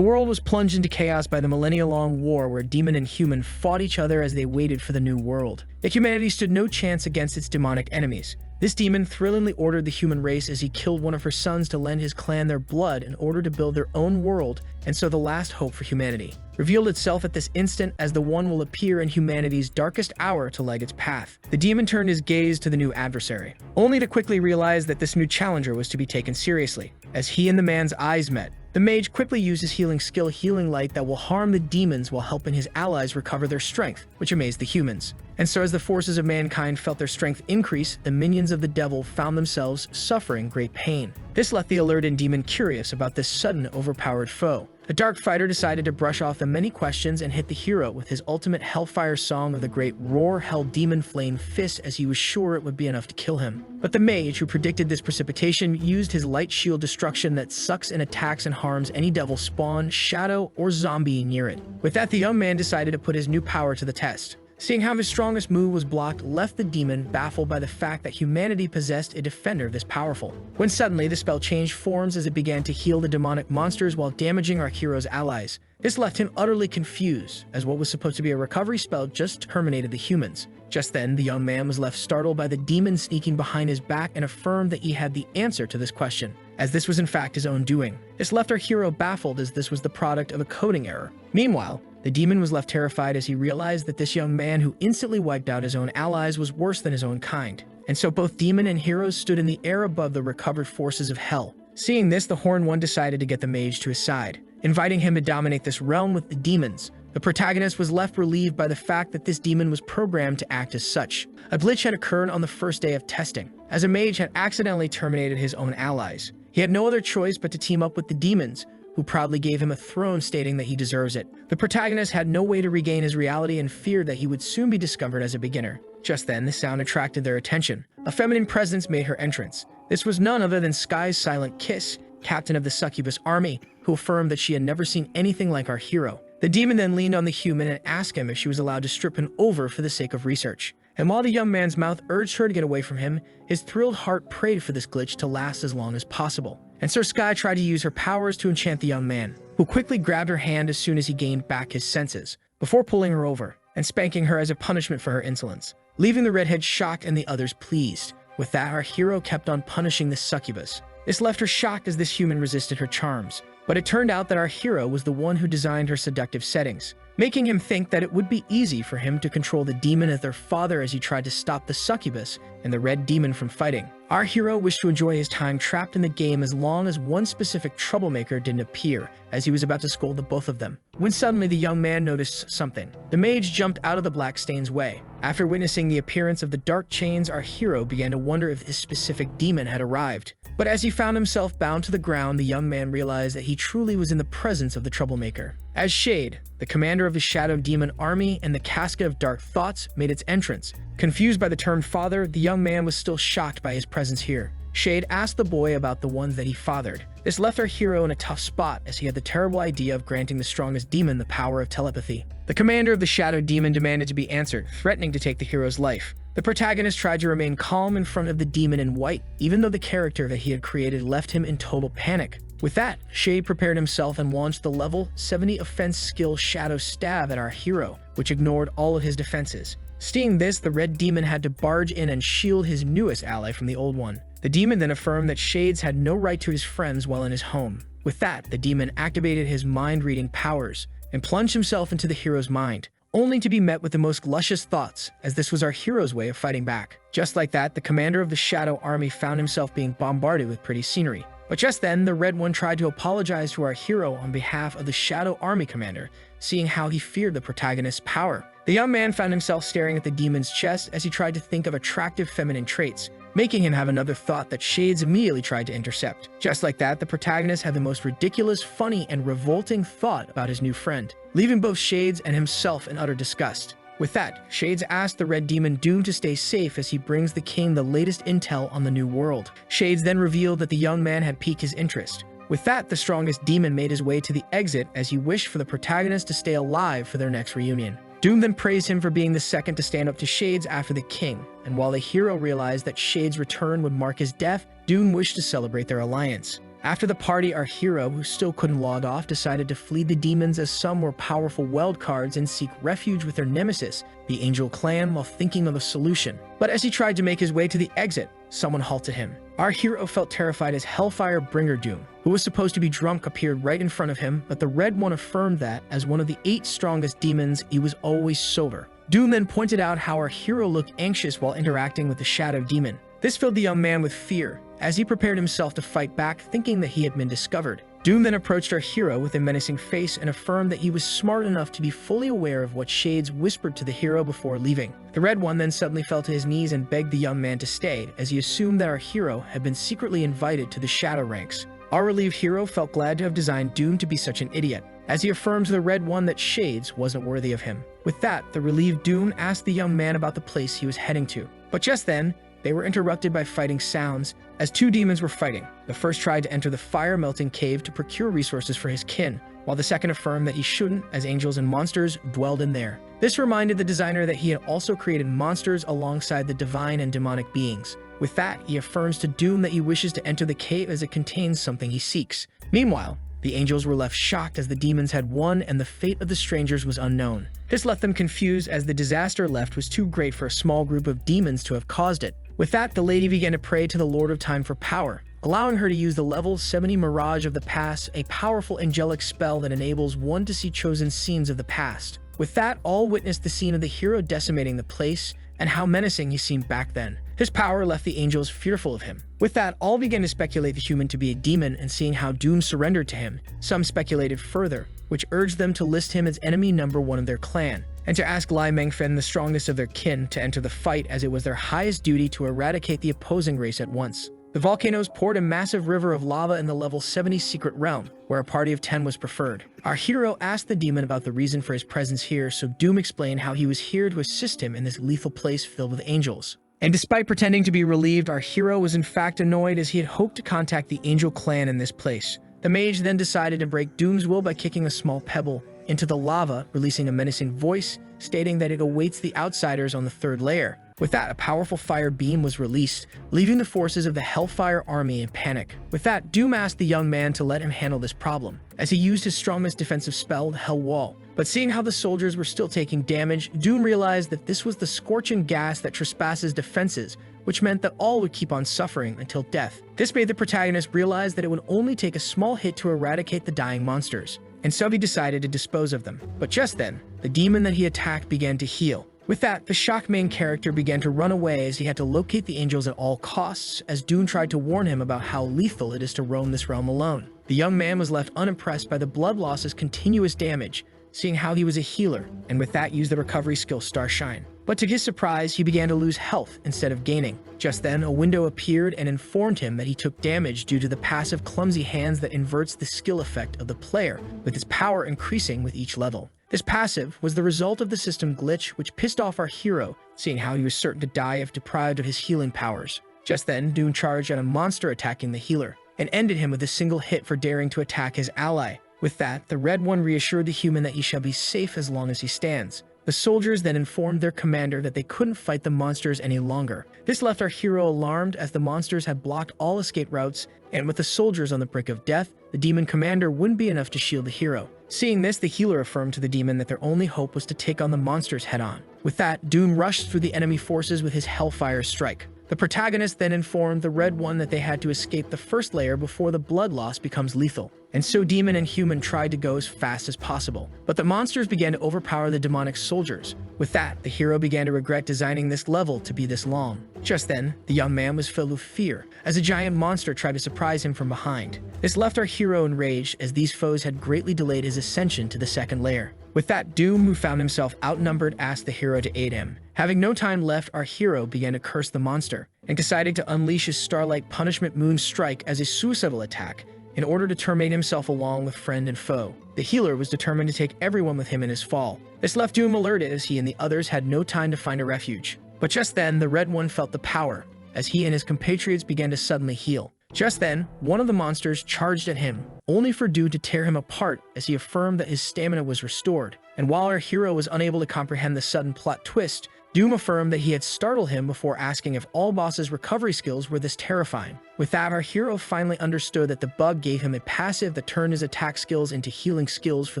The world was plunged into chaos by the millennia-long war where demon and human fought each other as they waited for the new world. Yet humanity stood no chance against its demonic enemies. This demon thrillingly ordered the human race as he killed one of her sons to lend his clan their blood in order to build their own world, and so the last hope for humanity revealed itself at this instant as the one will appear in humanity's darkest hour to light its path. The demon turned his gaze to the new adversary, only to quickly realize that this new challenger was to be taken seriously. As he and the man's eyes met, the mage quickly used his healing skill, Healing Light, that will harm the demons while helping his allies recover their strength, which amazed the humans. And so as the forces of mankind felt their strength increase, the minions of the devil found themselves suffering great pain. This left the alerted demon curious about this sudden overpowered foe. The dark fighter decided to brush off the many questions and hit the hero with his ultimate hellfire song of the great roar hell demon flame fist, as he was sure it would be enough to kill him. But the mage, who predicted this precipitation, used his light shield destruction that sucks and attacks and harms any devil spawn, shadow, or zombie near it. With that, the young man decided to put his new power to the test. Seeing how his strongest move was blocked left the demon baffled by the fact that humanity possessed a defender this powerful. When suddenly the spell changed forms as it began to heal the demonic monsters while damaging our hero's allies. This left him utterly confused, as what was supposed to be a recovery spell just terminated the humans. Just then, the young man was left startled by the demon sneaking behind his back and affirmed that he had the answer to this question, as this was in fact his own doing. This left our hero baffled, as this was the product of a coding error. Meanwhile, the demon was left terrified as he realized that this young man who instantly wiped out his own allies was worse than his own kind. And so both demon and heroes stood in the air above the recovered forces of hell. Seeing this, the Horned One decided to get the mage to his side, inviting him to dominate this realm with the demons. The protagonist was left relieved by the fact that this demon was programmed to act as such. A glitch had occurred on the first day of testing, as a mage had accidentally terminated his own allies. He had no other choice but to team up with the demons, who proudly gave him a throne, stating that he deserves it. The protagonist had no way to regain his reality and feared that he would soon be discovered as a beginner. Just then, the sound attracted their attention. A feminine presence made her entrance. This was none other than Sky's Silent Kiss, captain of the succubus army, who affirmed that she had never seen anything like our hero. The demon then leaned on the human and asked him if she was allowed to strip him over for the sake of research. And while the young man's mouth urged her to get away from him, his thrilled heart prayed for this glitch to last as long as possible. And so Sky tried to use her powers to enchant the young man, who quickly grabbed her hand as soon as he gained back his senses, before pulling her over and spanking her as a punishment for her insolence, leaving the redhead shocked and the others pleased. With that, our hero kept on punishing the succubus. This left her shocked as this human resisted her charms. But it turned out that our hero was the one who designed her seductive settings, making him think that it would be easy for him to control the demon as their father as he tried to stop the succubus and the red demon from fighting. Our hero wished to enjoy his time trapped in the game as long as one specific troublemaker didn't appear, as he was about to scold the both of them. When suddenly the young man noticed something. The mage jumped out of the black stain's way. After witnessing the appearance of the dark chains, our hero began to wonder if this specific demon had arrived. But as he found himself bound to the ground, the young man realized that he truly was in the presence of the troublemaker. As Shade, the commander of the Shadow Demon Army and the Casket of Dark Thoughts, made its entrance. Confused by the term father, the young man was still shocked by his presence here. Shade asked the boy about the ones that he fathered. This left our hero in a tough spot, as he had the terrible idea of granting the strongest demon the power of telepathy. The commander of the Shadow Demon demanded to be answered, threatening to take the hero's life. The protagonist tried to remain calm in front of the demon in white, even though the character that he had created left him in total panic. With that, Shade prepared himself and launched the level 70 offense skill Shadow Stab at our hero, which ignored all of his defenses. Seeing this, the red demon had to barge in and shield his newest ally from the old one. The demon then affirmed that Shades had no right to his friends while in his home. With that, the demon activated his mind-reading powers and plunged himself into the hero's mind, only to be met with the most luscious thoughts, as this was our hero's way of fighting back. Just like that, the commander of the Shadow Army found himself being bombarded with pretty scenery. But just then, the Red One tried to apologize to our hero on behalf of the Shadow Army commander, seeing how he feared the protagonist's power. The young man found himself staring at the demon's chest as he tried to think of attractive feminine traits, making him have another thought that Shades immediately tried to intercept. Just like that, the protagonist had the most ridiculous, funny, and revolting thought about his new friend, leaving both Shades and himself in utter disgust. With that, Shades asked the red demon doomed to stay safe as he brings the king the latest intel on the new world. Shades then revealed that the young man had piqued his interest. With that, the strongest demon made his way to the exit as he wished for the protagonist to stay alive for their next reunion. Doom then praised him for being the second to stand up to Shades after the king, and while the hero realized that Shades' return would mark his death, Doom wished to celebrate their alliance. After the party, our hero, who still couldn't log off, decided to flee the demons as some were powerful wildcards and seek refuge with their nemesis, the Angel Clan, while thinking of a solution. But as he tried to make his way to the exit, someone halted him. Our hero felt terrified as Hellfire Bringer Doom, who was supposed to be drunk, appeared right in front of him, but the Red One affirmed that, as one of the 8 strongest demons, he was always sober. Doom then pointed out how our hero looked anxious while interacting with the Shadow Demon. This filled the young man with fear, as he prepared himself to fight back, thinking that he had been discovered. Doom then approached our hero with a menacing face and affirmed that he was smart enough to be fully aware of what shades whispered to the hero before leaving. The Red One then suddenly fell to his knees and begged the young man to stay, as he assumed that our hero had been secretly invited to the Shadow ranks. Our relieved hero felt glad to have designed Doom to be such an idiot, as he affirmed to the Red One that Shades wasn't worthy of him. With that, the relieved Doom asked the young man about the place he was heading to. But just then, they were interrupted by fighting sounds, as 2 demons were fighting. The first tried to enter the fire-melting cave to procure resources for his kin, while the second affirmed that he shouldn't, as angels and monsters dwelled in there. This reminded the designer that he had also created monsters alongside the divine and demonic beings. With that, he affirms to Doom that he wishes to enter the cave as it contains something he seeks. Meanwhile, the angels were left shocked as the demons had won and the fate of the strangers was unknown. This left them confused as the disaster left was too great for a small group of demons to have caused it. With that, the lady began to pray to the Lord of Time for power, allowing her to use the level 70 Mirage of the Past, a powerful angelic spell that enables one to see chosen scenes of the past. With that, all witnessed the scene of the hero decimating the place and how menacing he seemed back then. His power left the angels fearful of him. With that, all began to speculate the human to be a demon, and seeing how Doom surrendered to him, some speculated further, which urged them to list him as enemy number 1 of their clan, and to ask Lai Mengfen, the strongest of their kin, to enter the fight, as it was their highest duty to eradicate the opposing race at once. The volcanoes poured a massive river of lava in the level 70 secret realm, where a party of 10 was preferred. Our hero asked the demon about the reason for his presence here, so Doom explained how he was here to assist him in this lethal place filled with angels. And despite pretending to be relieved, our hero was in fact annoyed, as he had hoped to contact the Angel Clan in this place. The mage then decided to break Doom's will by kicking a small pebble into the lava, releasing a menacing voice, stating that it awaits the outsiders on the 3rd layer. With that, a powerful fire beam was released, leaving the forces of the Hellfire army in panic. With that, Doom asked the young man to let him handle this problem, as he used his strongest defensive spell, the Hell Wall. But seeing how the soldiers were still taking damage, Doom realized that this was the scorching gas that trespasses defenses, which meant that all would keep on suffering until death. This made the protagonist realize that it would only take a small hit to eradicate the dying monsters, and so he decided to dispose of them. But just then, the demon that he attacked began to heal. With that, the shocked main character began to run away, as he had to locate the angels at all costs, as Doom tried to warn him about how lethal it is to roam this realm alone. The young man was left unimpressed by the blood loss's continuous damage, seeing how he was a healer, and with that used the recovery skill Starshine. But to his surprise, he began to lose health instead of gaining. Just then, a window appeared and informed him that he took damage due to the passive Clumsy Hands that inverts the skill effect of the player, with its power increasing with each level. This passive was the result of the system glitch, which pissed off our hero, seeing how he was certain to die if deprived of his healing powers. Just then, Doom charged at a monster attacking the healer, and ended him with a single hit for daring to attack his ally. With that, the Red One reassured the human that he shall be safe as long as he stands. The soldiers then informed their commander that they couldn't fight the monsters any longer. This left our hero alarmed, as the monsters had blocked all escape routes, and with the soldiers on the brink of death, the demon commander wouldn't be enough to shield the hero. Seeing this, the healer affirmed to the demon that their only hope was to take on the monsters head-on. With that, Doom rushed through the enemy forces with his Hellfire strike. The protagonist then informed the Red One that they had to escape the 1st layer before the blood loss becomes lethal, and so demon and human tried to go as fast as possible. But the monsters began to overpower the demonic soldiers. With that, the hero began to regret designing this level to be this long. Just then, the young man was filled with fear, as a giant monster tried to surprise him from behind. This left our hero enraged, as these foes had greatly delayed his ascension to the 2nd layer. With that, Doom, who found himself outnumbered, asked the hero to aid him. Having no time left, our hero began to curse the monster, and decided to unleash his Starlight Punishment Moon Strike as a suicidal attack, in order to terminate himself along with friend and foe. The healer was determined to take everyone with him in his fall. This left Doom alerted, as he and the others had no time to find a refuge. But just then, the Red One felt the power, as he and his compatriots began to suddenly heal. Just then, one of the monsters charged at him, only for Doom to tear him apart, as he affirmed that his stamina was restored. And while our hero was unable to comprehend the sudden plot twist, Doom affirmed that he had startled him before asking if all bosses' recovery skills were this terrifying. With that, our hero finally understood that the bug gave him a passive that turned his attack skills into healing skills for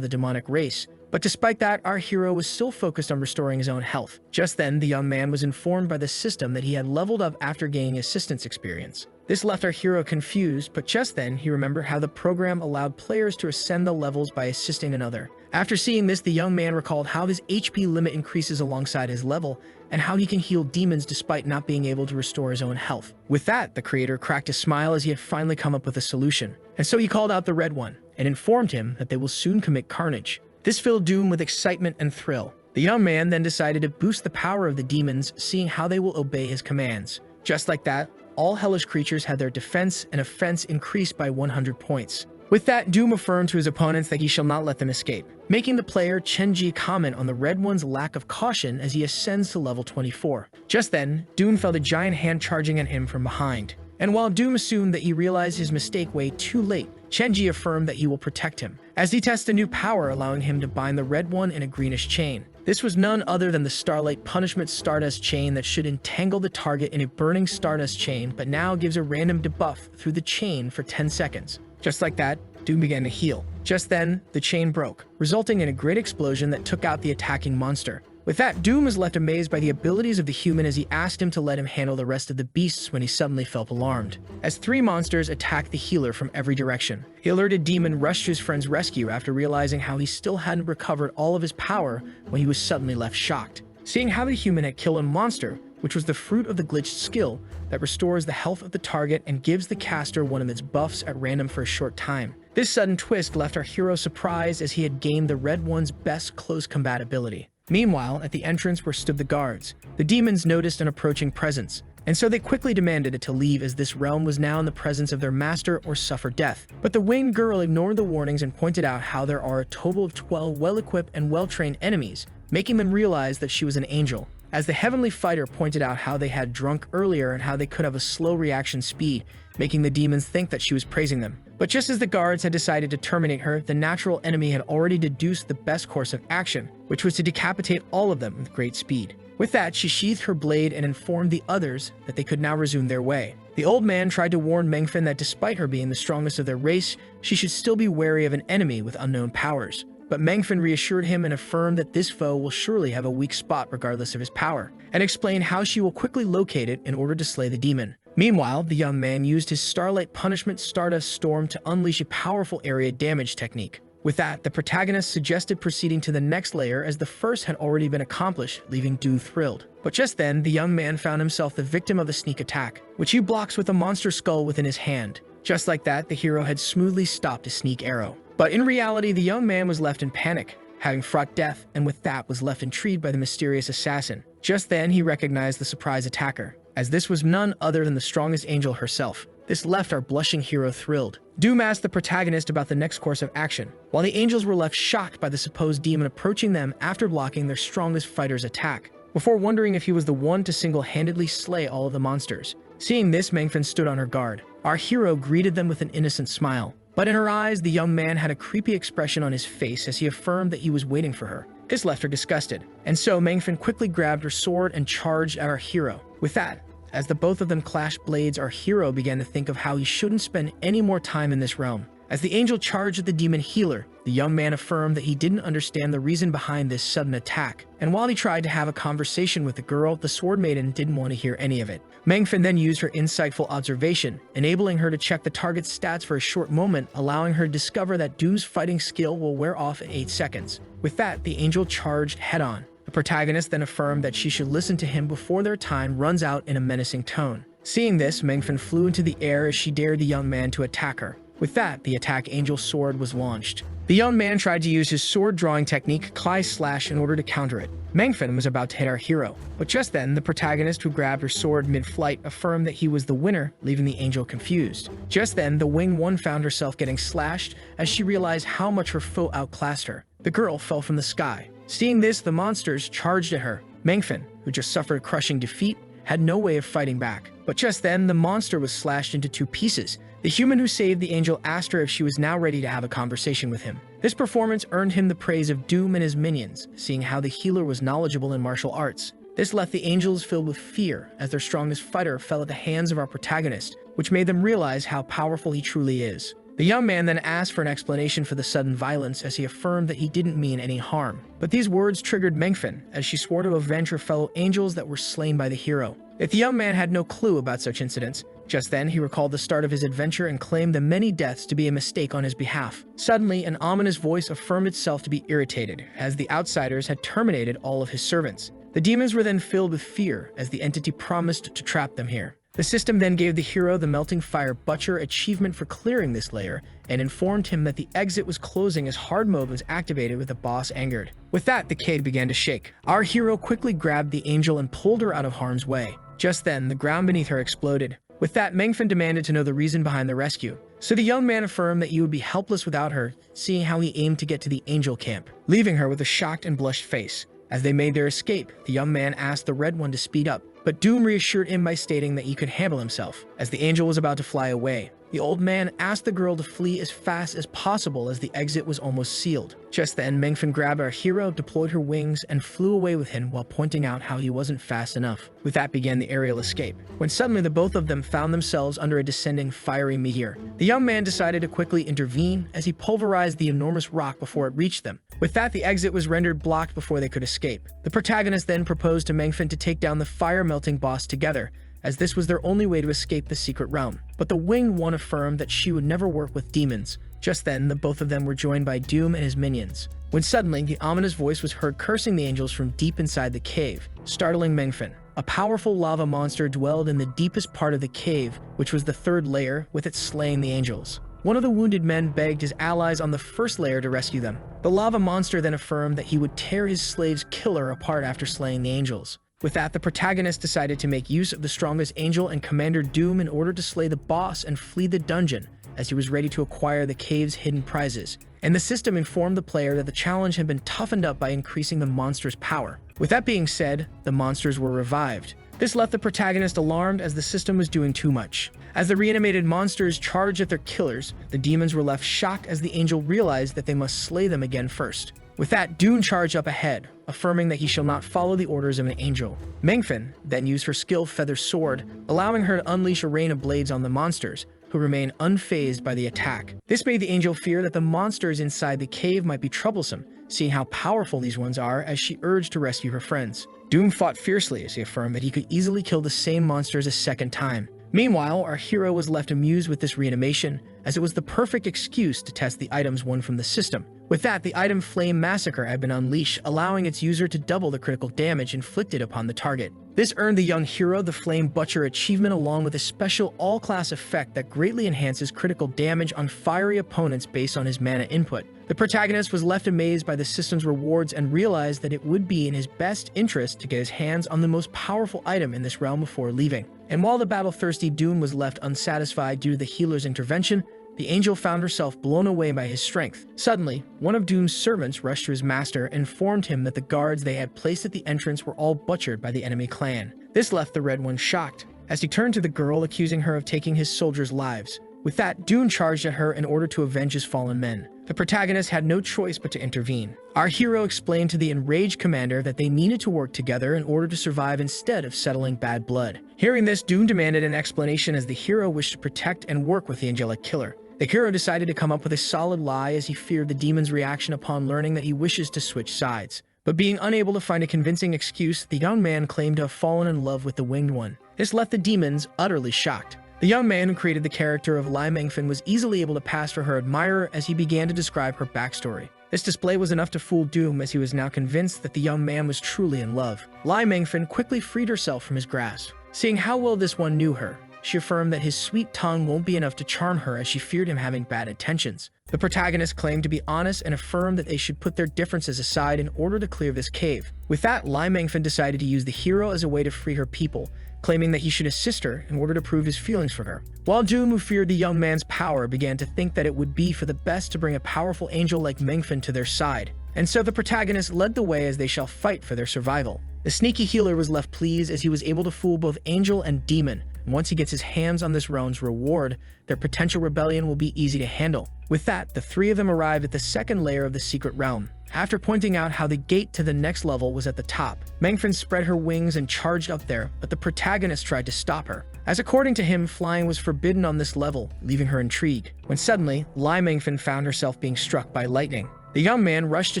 the demonic race. But despite that, our hero was still focused on restoring his own health. Just then, the young man was informed by the system that he had leveled up after gaining assistance experience. This left our hero confused, but just then, he remembered how the program allowed players to ascend the levels by assisting another. After seeing this, the young man recalled how his HP limit increases alongside his level, and how he can heal demons despite not being able to restore his own health. With that, the creator cracked a smile as he had finally come up with a solution. And so he called out the Red One, and informed him that they will soon commit carnage. This filled Doom with excitement and thrill. The young man then decided to boost the power of the demons, seeing how they will obey his commands. Just like that, all hellish creatures had their defense and offense increased by 100 points. With that, Doom affirmed to his opponents that he shall not let them escape, making the player Chenji comment on the Red One's lack of caution as he ascends to level 24. Just then, Doom felt a giant hand charging at him from behind. And while Doom assumed that he realized his mistake way too late, Chenji affirmed that he will protect him, as he tests a new power allowing him to bind the Red One in a greenish chain. This was none other than the Starlight Punishment Stardust chain that should entangle the target in a burning Stardust chain, but now gives a random debuff through the chain for 10 seconds. Just like that, Doom began to heal. Just then, the chain broke, resulting in a great explosion that took out the attacking monster. With that, Doom was left amazed by the abilities of the human as he asked him to let him handle the rest of the beasts when he suddenly felt alarmed. As 3 monsters attacked the healer from every direction, the alerted demon rushed to his friend's rescue after realizing how he still hadn't recovered all of his power when he was suddenly left shocked. Seeing how the human had killed a monster, which was the fruit of the glitched skill that restores the health of the target and gives the caster one of its buffs at random for a short time. This sudden twist left our hero surprised as he had gained the Red One's best close combat ability. Meanwhile, at the entrance where stood the guards, the demons noticed an approaching presence, and so they quickly demanded it to leave as this realm was now in the presence of their master or suffer death. But the winged girl ignored the warnings and pointed out how there are a total of 12 well-equipped and well-trained enemies, making them realize that she was an angel. As the heavenly fighter pointed out how they had drunk earlier and how they could have a slow reaction speed, making the demons think that she was praising them. But just as the guards had decided to terminate her, the natural enemy had already deduced the best course of action, which was to decapitate all of them with great speed. With that, she sheathed her blade and informed the others that they could now resume their way. The old man tried to warn Mengfen that despite her being the strongest of their race, she should still be wary of an enemy with unknown powers. But Mengfen reassured him and affirmed that this foe will surely have a weak spot regardless of his power, and explained how she will quickly locate it in order to slay the demon. Meanwhile, the young man used his Starlight Punishment Stardust Storm to unleash a powerful area damage technique. With that, the protagonist suggested proceeding to the next layer as the first had already been accomplished, leaving Doom thrilled. But just then, the young man found himself the victim of a sneak attack, which he blocks with a monster skull within his hand. Just like that, the hero had smoothly stopped a sneak arrow. But in reality, the young man was left in panic, having fraught death, and with that was left intrigued by the mysterious assassin. Just then, he recognized the surprise attacker, as this was none other than the strongest angel herself. This left our blushing hero thrilled. Doom asked the protagonist about the next course of action, while the angels were left shocked by the supposed demon approaching them after blocking their strongest fighter's attack, before wondering if he was the one to single-handedly slay all of the monsters. Seeing this, Mengfen stood on her guard. Our hero greeted them with an innocent smile, but in her eyes, the young man had a creepy expression on his face as he affirmed that he was waiting for her. This left her disgusted, and so Mengfen quickly grabbed her sword and charged at our hero. With that, as the both of them clashed blades, our hero began to think of how he shouldn't spend any more time in this realm. As the angel charged at the demon healer, the young man affirmed that he didn't understand the reason behind this sudden attack, and while he tried to have a conversation with the girl, the sword maiden didn't want to hear any of it. Mengfen then used her insightful observation, enabling her to check the target's stats for a short moment, allowing her to discover that Doom's fighting skill will wear off in 8 seconds. With that, the angel charged head-on. The protagonist then affirmed that she should listen to him before their time runs out in a menacing tone. Seeing this, Mengfen flew into the air as she dared the young man to attack her. With that, the attack angel's sword was launched. The young man tried to use his sword drawing technique, Klai Slash, in order to counter it. Mengfen was about to hit our hero, but just then, the protagonist who grabbed her sword mid-flight affirmed that he was the winner, leaving the angel confused. Just then, the Wing One found herself getting slashed as she realized how much her foe outclassed her. The girl fell from the sky. Seeing this, the monsters charged at her. Mengfen, who just suffered a crushing defeat, had no way of fighting back. But just then, the monster was slashed into 2 pieces. The human who saved the angel asked her if she was now ready to have a conversation with him. This performance earned him the praise of Doom and his minions, seeing how the healer was knowledgeable in martial arts. This left the angels filled with fear as their strongest fighter fell at the hands of our protagonist, which made them realize how powerful he truly is. The young man then asked for an explanation for the sudden violence as he affirmed that he didn't mean any harm. But these words triggered Mengfen as she swore to avenge her fellow angels that were slain by the hero. If the young man had no clue about such incidents, just then he recalled the start of his adventure and claimed the many deaths to be a mistake on his behalf. Suddenly, an ominous voice affirmed itself to be irritated, as the outsiders had terminated all of his servants. The demons were then filled with fear as the entity promised to trap them here. The system then gave the hero the Melting Fire Butcher achievement for clearing this layer and informed him that the exit was closing as hard mode was activated with the boss angered. With that, the cave began to shake. Our hero quickly grabbed the angel and pulled her out of harm's way. Just then, the ground beneath her exploded. With that, Mengfen demanded to know the reason behind the rescue. So the young man affirmed that he would be helpless without her, seeing how he aimed to get to the angel camp, leaving her with a shocked and blushed face. As they made their escape, the young man asked the Red One to speed up, but Doom reassured him by stating that he could handle himself. As the angel was about to fly away, the old man asked the girl to flee as fast as possible as the exit was almost sealed. Just then, Mengfen grabbed our hero, deployed her wings, and flew away with him while pointing out how he wasn't fast enough. With that began the aerial escape, when suddenly the both of them found themselves under a descending fiery meteor. The young man decided to quickly intervene as he pulverized the enormous rock before it reached them. With that, the exit was rendered blocked before they could escape. The protagonist then proposed to Mengfen to take down the fire-melting boss together, as this was their only way to escape the secret realm. But the winged one affirmed that she would never work with demons. Just then, the both of them were joined by Doom and his minions, when suddenly the ominous voice was heard cursing the angels from deep inside the cave, startling Mengfen. A powerful lava monster dwelled in the deepest part of the cave, which was the third layer, with it slaying the angels. One of the wounded men begged his allies on the first layer to rescue them. The lava monster then affirmed that he would tear his slave's killer apart after slaying the angels. With that, the protagonist decided to make use of the strongest angel and Commander Doom in order to slay the boss and flee the dungeon, as he was ready to acquire the cave's hidden prizes. And the system informed the player that the challenge had been toughened up by increasing the monster's power. With that being said, the monsters were revived. This left the protagonist alarmed as the system was doing too much. As the reanimated monsters charged at their killers, the demons were left shocked as the angel realized that they must slay them again first. With that, Doom charged up ahead, affirming that he shall not follow the orders of an angel. Mengfen then used her skilled feather sword, allowing her to unleash a rain of blades on the monsters, who remained unfazed by the attack. This made the angel fear that the monsters inside the cave might be troublesome, seeing how powerful these ones are, as she urged to rescue her friends. Doom fought fiercely as he affirmed that he could easily kill the same monsters a second time. Meanwhile, our hero was left amused with this reanimation, as it was the perfect excuse to test the items won from the system. With that, the item Flame Massacre had been unleashed, allowing its user to double the critical damage inflicted upon the target. This earned the young hero the Flame Butcher achievement along with a special all-class effect that greatly enhances critical damage on fiery opponents based on his mana input. The protagonist was left amazed by the system's rewards and realized that it would be in his best interest to get his hands on the most powerful item in this realm before leaving. And while the battle-thirsty Doom was left unsatisfied due to the healer's intervention, the angel found herself blown away by his strength. Suddenly, one of Doom's servants rushed to his master and informed him that the guards they had placed at the entrance were all butchered by the enemy clan. This left the Red One shocked, as he turned to the girl, accusing her of taking his soldiers' lives. With that, Doom charged at her in order to avenge his fallen men. The protagonist had no choice but to intervene. Our hero explained to the enraged commander that they needed to work together in order to survive instead of settling bad blood. Hearing this, Doom demanded an explanation as the hero wished to protect and work with the angelic killer. The hero decided to come up with a solid lie as he feared the demon's reaction upon learning that he wishes to switch sides. But being unable to find a convincing excuse, the young man claimed to have fallen in love with the Winged One. This left the demons utterly shocked. The young man who created the character of Lai Mengfen was easily able to pass for her admirer as he began to describe her backstory. This display was enough to fool Doom, as he was now convinced that the young man was truly in love. Lai Mengfen quickly freed herself from his grasp. Seeing how well this one knew her, she affirmed that his sweet tongue won't be enough to charm her, as she feared him having bad intentions. The protagonist claimed to be honest and affirmed that they should put their differences aside in order to clear this cave. With that, Lai Mengfen decided to use the hero as a way to free her people, claiming that he should assist her in order to prove his feelings for her. While Doom, who feared the young man's power, began to think that it would be for the best to bring a powerful angel like Mengfen to their side. And so the protagonist led the way as they shall fight for their survival. The sneaky healer was left pleased as he was able to fool both angel and demon. Once he gets his hands on this realm's reward, their potential rebellion will be easy to handle. With that, the three of them arrived at the second layer of the secret realm. after pointing out how the gate to the next level was at the top. Mangfin spread her wings and charged up there, but the protagonist tried to stop her, as according to him, flying was forbidden on this level, leaving her intrigued. When suddenly, Lai Mangfin found herself being struck by lightning. The young man rushed to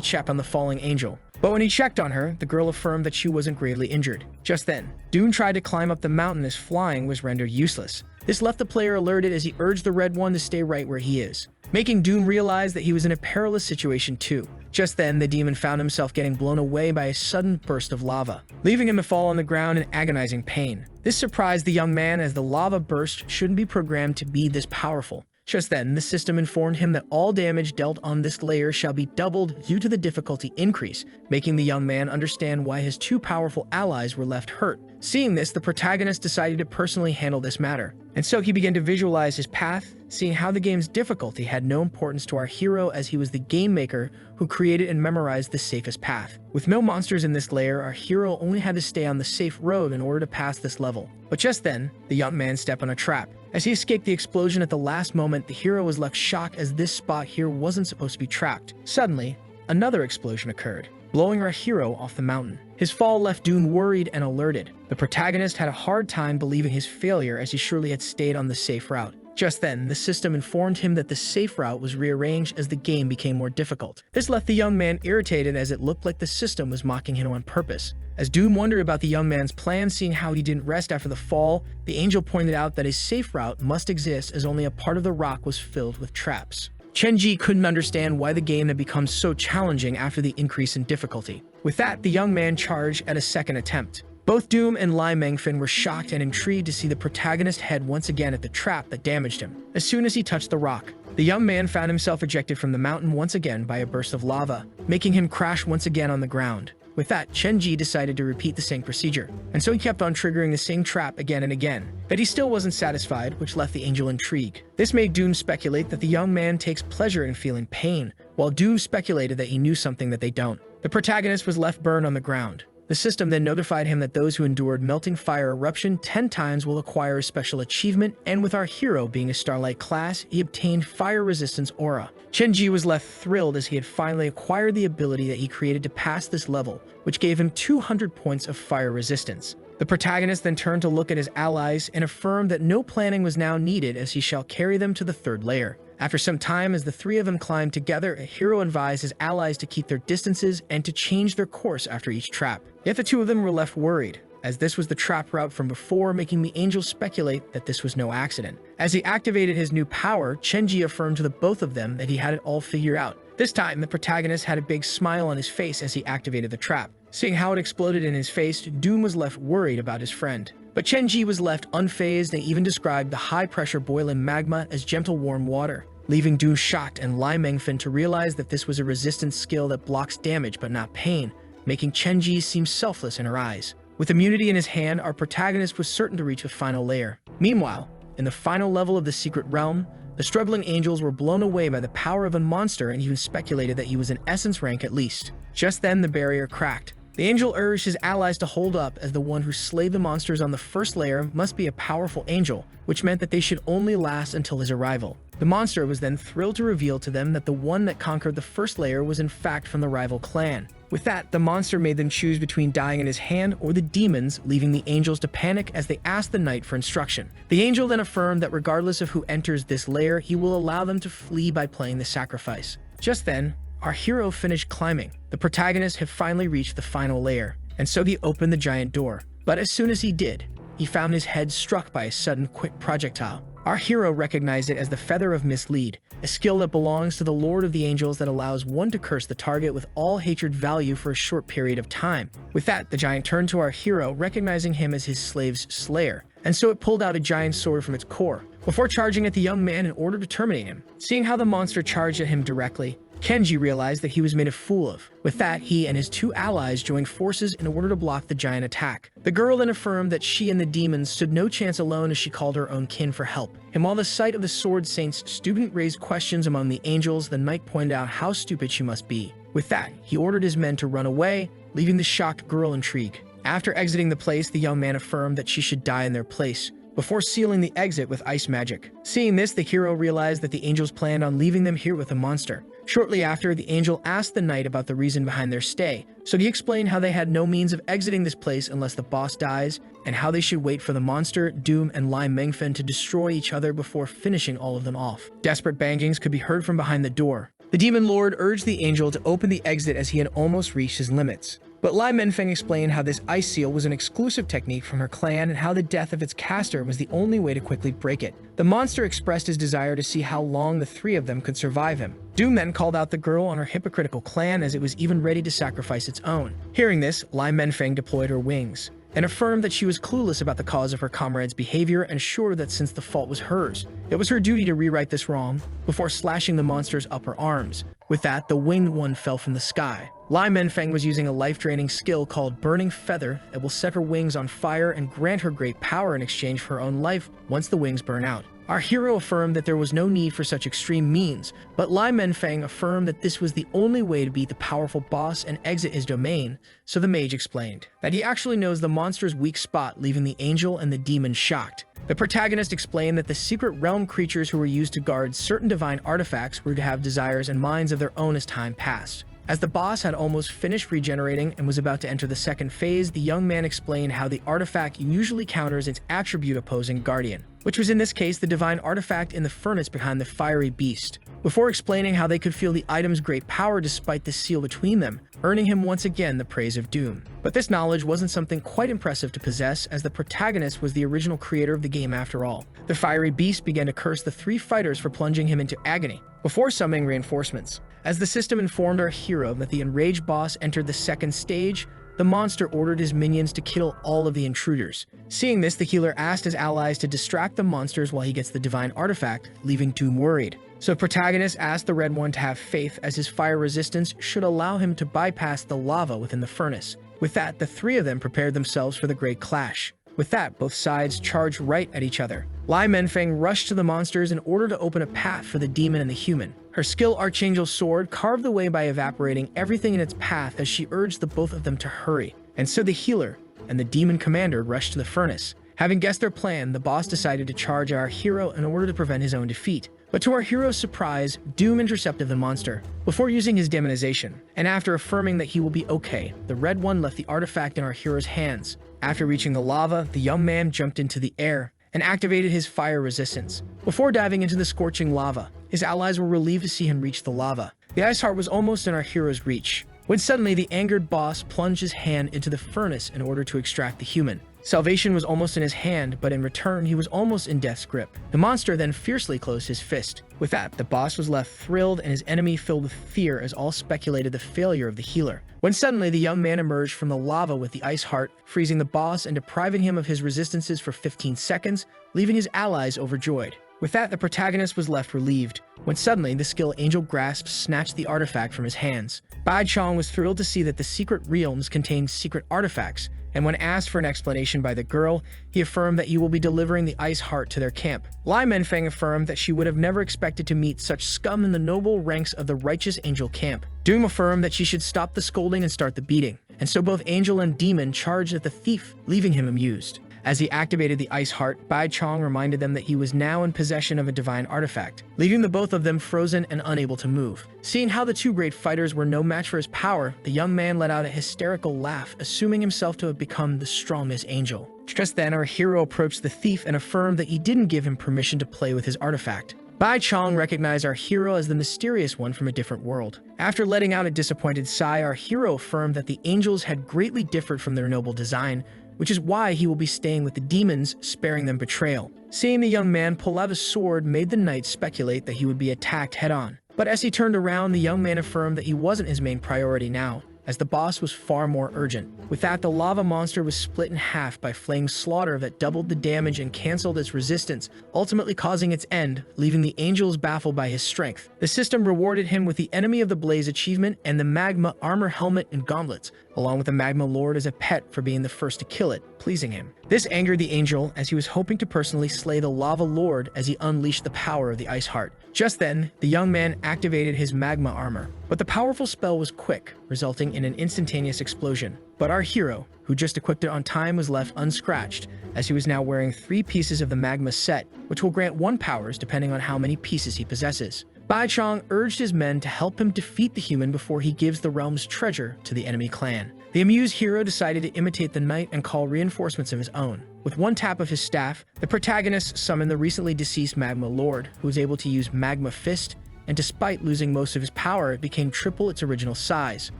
check on the falling angel, but when he checked on her, the girl affirmed that she wasn't gravely injured. Just then, Dune tried to climb up the mountain as flying was rendered useless. This left the player alerted as he urged the red one to stay right where he is, making Dune realize that he was in a perilous situation too. Just then, the demon found himself getting blown away by a sudden burst of lava, leaving him to fall on the ground in agonizing pain. This surprised the young man as the lava burst shouldn't be programmed to be this powerful. Just then, the system informed him that all damage dealt on this layer shall be doubled due to the difficulty increase, making the young man understand why his two powerful allies were left hurt. Seeing this, the protagonist decided to personally handle this matter, and so he began to visualize his path, seeing how the game's difficulty had no importance to our hero as he was the game maker who created and memorized the safest path. With no monsters in this layer, our hero only had to stay on the safe road in order to pass this level. But just then, the young man stepped on a trap. As he escaped the explosion at the last moment, the hero was left shocked as this spot here wasn't supposed to be trapped. Suddenly, another explosion occurred, blowing our hero off the mountain. His fall left Dune worried and alerted. The protagonist had a hard time believing his failure as he surely had stayed on the safe route. Just then, the system informed him that the safe route was rearranged as the game became more difficult. This left the young man irritated as it looked like the system was mocking him on purpose. As Dune wondered about the young man's plan, seeing how he didn't rest after the fall, the angel pointed out that a safe route must exist as only a part of the rock was filled with traps. Chenji couldn't understand why the game had become so challenging after the increase in difficulty. With that, the young man charged at a second attempt. Both Doom and Lai Mangfin were shocked and intrigued to see the protagonist head once again at the trap that damaged him. As soon as he touched the rock, the young man found himself ejected from the mountain once again by a burst of lava, making him crash once again on the ground. With that, Chenji decided to repeat the same procedure, and so he kept on triggering the same trap again and again. But he still wasn't satisfied, which left the angel intrigued. This made Doom speculate that the young man takes pleasure in feeling pain, while Doom speculated that he knew something that they don't. The protagonist was left burned on the ground. The system then notified him that those who endured melting fire eruption 10 times will acquire a special achievement, and with our hero being a Starlight class, he obtained Fire Resistance Aura. Chenji was left thrilled as he had finally acquired the ability that he created to pass this level, which gave him 200 points of fire resistance. The protagonist then turned to look at his allies and affirmed that no planning was now needed as he shall carry them to the third layer. After some time, as the three of them climbed together, a hero advised his allies to keep their distances and to change their course after each trap. Yet the two of them were left worried, as this was the trap route from before, making the angel speculate that this was no accident. As he activated his new power, Chenji affirmed to the both of them that he had it all figured out. This time, the protagonist had a big smile on his face as he activated the trap. Seeing how it exploded in his face, Doom was left worried about his friend. But Chenji was left unfazed and even described the high-pressure boiling magma as gentle warm water, leaving Doom shocked and Lai Mangfin to realize that this was a resistance skill that blocks damage but not pain, making Chenji seem selfless in her eyes. With immunity in his hand, our protagonist was certain to reach the final layer. Meanwhile, in the final level of the secret realm, the struggling angels were blown away by the power of a monster and even speculated that he was an essence rank at least. Just then, the barrier cracked. The angel urged his allies to hold up as the one who slayed the monsters on the first layer must be a powerful angel, which meant that they should only last until his arrival. The monster was then thrilled to reveal to them that the one that conquered the first layer was in fact from the rival clan. With that, the monster made them choose between dying in his hand or the demons, leaving the angels to panic as they asked the knight for instruction. The angel then affirmed that regardless of who enters this layer, he will allow them to flee by playing the sacrifice. Just then, our hero finished climbing. The protagonist had finally reached the final layer, and so he opened the giant door. But as soon as he did, he found his head struck by a sudden quick projectile. Our hero recognized it as the Feather of Mislead, a skill that belongs to the Lord of the Angels that allows one to curse the target with all hatred value for a short period of time. With that, the giant turned to our hero, recognizing him as his slave's slayer, and so it pulled out a giant sword from its core, before charging at the young man in order to terminate him. Seeing how the monster charged at him directly, Kenji realized that he was made a fool of. With that, he and his two allies joined forces in order to block the giant attack. The girl then affirmed that she and the demons stood no chance alone as she called her own kin for help. And while the sight of the Sword Saint's student raised questions among the angels, the knight pointed out how stupid she must be. With that, he ordered his men to run away, leaving the shocked girl intrigued. After exiting the place, the young man affirmed that she should die in their place, before sealing the exit with ice magic. Seeing this, the hero realized that the angels planned on leaving them here with a monster. Shortly after, the angel asked the knight about the reason behind their stay, so he explained how they had no means of exiting this place unless the boss dies, and how they should wait for the monster, Doom, and Lai Mengfen to destroy each other before finishing all of them off. Desperate bangings could be heard from behind the door. The demon lord urged the angel to open the exit as he had almost reached his limits. But Lai Menfeng explained how this ice seal was an exclusive technique from her clan and how the death of its caster was the only way to quickly break it. The monster expressed his desire to see how long the three of them could survive him. Doom then called out the girl on her hypocritical clan as it was even ready to sacrifice its own. Hearing this, Lai Menfeng deployed her wings and affirmed that she was clueless about the cause of her comrade's behavior and sure that since the fault was hers, it was her duty to rewrite this wrong before slashing the monster's upper arms. With that, the winged one fell from the sky. Lai Menfeng was using a life-draining skill called Burning Feather that will set her wings on fire and grant her great power in exchange for her own life once the wings burn out. Our hero affirmed that there was no need for such extreme means, but Lai Menfeng affirmed that this was the only way to beat the powerful boss and exit his domain, so the mage explained that he actually knows the monster's weak spot, leaving the angel and the demon shocked. The protagonist explained that the secret realm creatures who were used to guard certain divine artifacts were to have desires and minds of their own as time passed. As the boss had almost finished regenerating and was about to enter the second phase, the young man explained how the artifact usually counters its attribute opposing guardian, which was in this case the divine artifact in the furnace behind the fiery beast, before explaining how they could feel the item's great power despite the seal between them, earning him once again the praise of Doom. But this knowledge wasn't something quite impressive to possess, as the protagonist was the original creator of the game after all. The fiery beast began to curse the three fighters for plunging him into agony, before summoning reinforcements. As the system informed our hero that the enraged boss entered the second stage, the monster ordered his minions to kill all of the intruders. Seeing this, the healer asked his allies to distract the monsters while he gets the divine artifact, leaving Doom worried. So the protagonist asked the Red One to have faith, as his fire resistance should allow him to bypass the lava within the furnace. With that, the three of them prepared themselves for the great clash. With that, both sides charged right at each other. Lai Menfeng rushed to the monsters in order to open a path for the demon and the human. Her skill Archangel Sword carved the way by evaporating everything in its path as she urged the both of them to hurry. And so the healer and the demon commander rushed to the furnace. Having guessed their plan, the boss decided to charge our hero in order to prevent his own defeat. But to our hero's surprise, Doom intercepted the monster before using his demonization, and after affirming that he will be okay, the Red One left the artifact in our hero's hands. After reaching the lava, the young man jumped into the air and activated his fire resistance. Before diving into the scorching lava, his allies were relieved to see him reach the lava. The ice heart was almost in our hero's reach, when suddenly the angered boss plunged his hand into the furnace in order to extract the human. Salvation was almost in his hand, but in return, he was almost in death's grip. The monster then fiercely closed his fist. With that, the boss was left thrilled and his enemy filled with fear, as all speculated the failure of the healer. When suddenly the young man emerged from the lava with the ice heart, freezing the boss and depriving him of his resistances for 15 seconds, leaving his allies overjoyed. With that, the protagonist was left relieved, when suddenly the skill Angel Grasp snatched the artifact from his hands. Bai Chong was thrilled to see that the secret realms contained secret artifacts, and when asked for an explanation by the girl, he affirmed that he will be delivering the ice heart to their camp. Lai Menfeng affirmed that she would have never expected to meet such scum in the noble ranks of the righteous angel camp. Doom affirmed that she should stop the scolding and start the beating, and so both angel and demon charged at the thief, leaving him amused. As he activated the ice heart, Bai Chong reminded them that he was now in possession of a divine artifact, leaving the both of them frozen and unable to move. Seeing how the two great fighters were no match for his power, the young man let out a hysterical laugh, assuming himself to have become the strongest angel. Just then, our hero approached the thief and affirmed that he didn't give him permission to play with his artifact. Bai Chong recognized our hero as the mysterious one from a different world. After letting out a disappointed sigh, our hero affirmed that the angels had greatly differed from their noble design, which is why he will be staying with the demons, sparing them betrayal. Seeing the young man pull out a sword made the knight speculate that he would be attacked head-on. But as he turned around, the young man affirmed that he wasn't his main priority now, as the boss was far more urgent. With that, the lava monster was split in half by flame slaughter that doubled the damage and canceled its resistance, ultimately causing its end, leaving the angels baffled by his strength. The system rewarded him with the Enemy of the Blaze achievement and the magma armor helmet and gauntlets, along with the magma lord as a pet for being the first to kill it, pleasing him. This angered the angel, as he was hoping to personally slay the lava lord as he unleashed the power of the ice heart. Just then, the young man activated his magma armor, but the powerful spell was quick, resulting in an instantaneous explosion. But our hero, who just equipped it on time, was left unscratched, as he was now wearing 3 pieces of the magma set, which will grant 1 powers depending on how many pieces he possesses. Baichong urged his men to help him defeat the human before he gives the realm's treasure to the enemy clan. The amused hero decided to imitate the knight and call reinforcements of his own. With one tap of his staff, the protagonist summoned the recently deceased Magma Lord, who was able to use Magma Fist, and despite losing most of his power, it became triple its original size.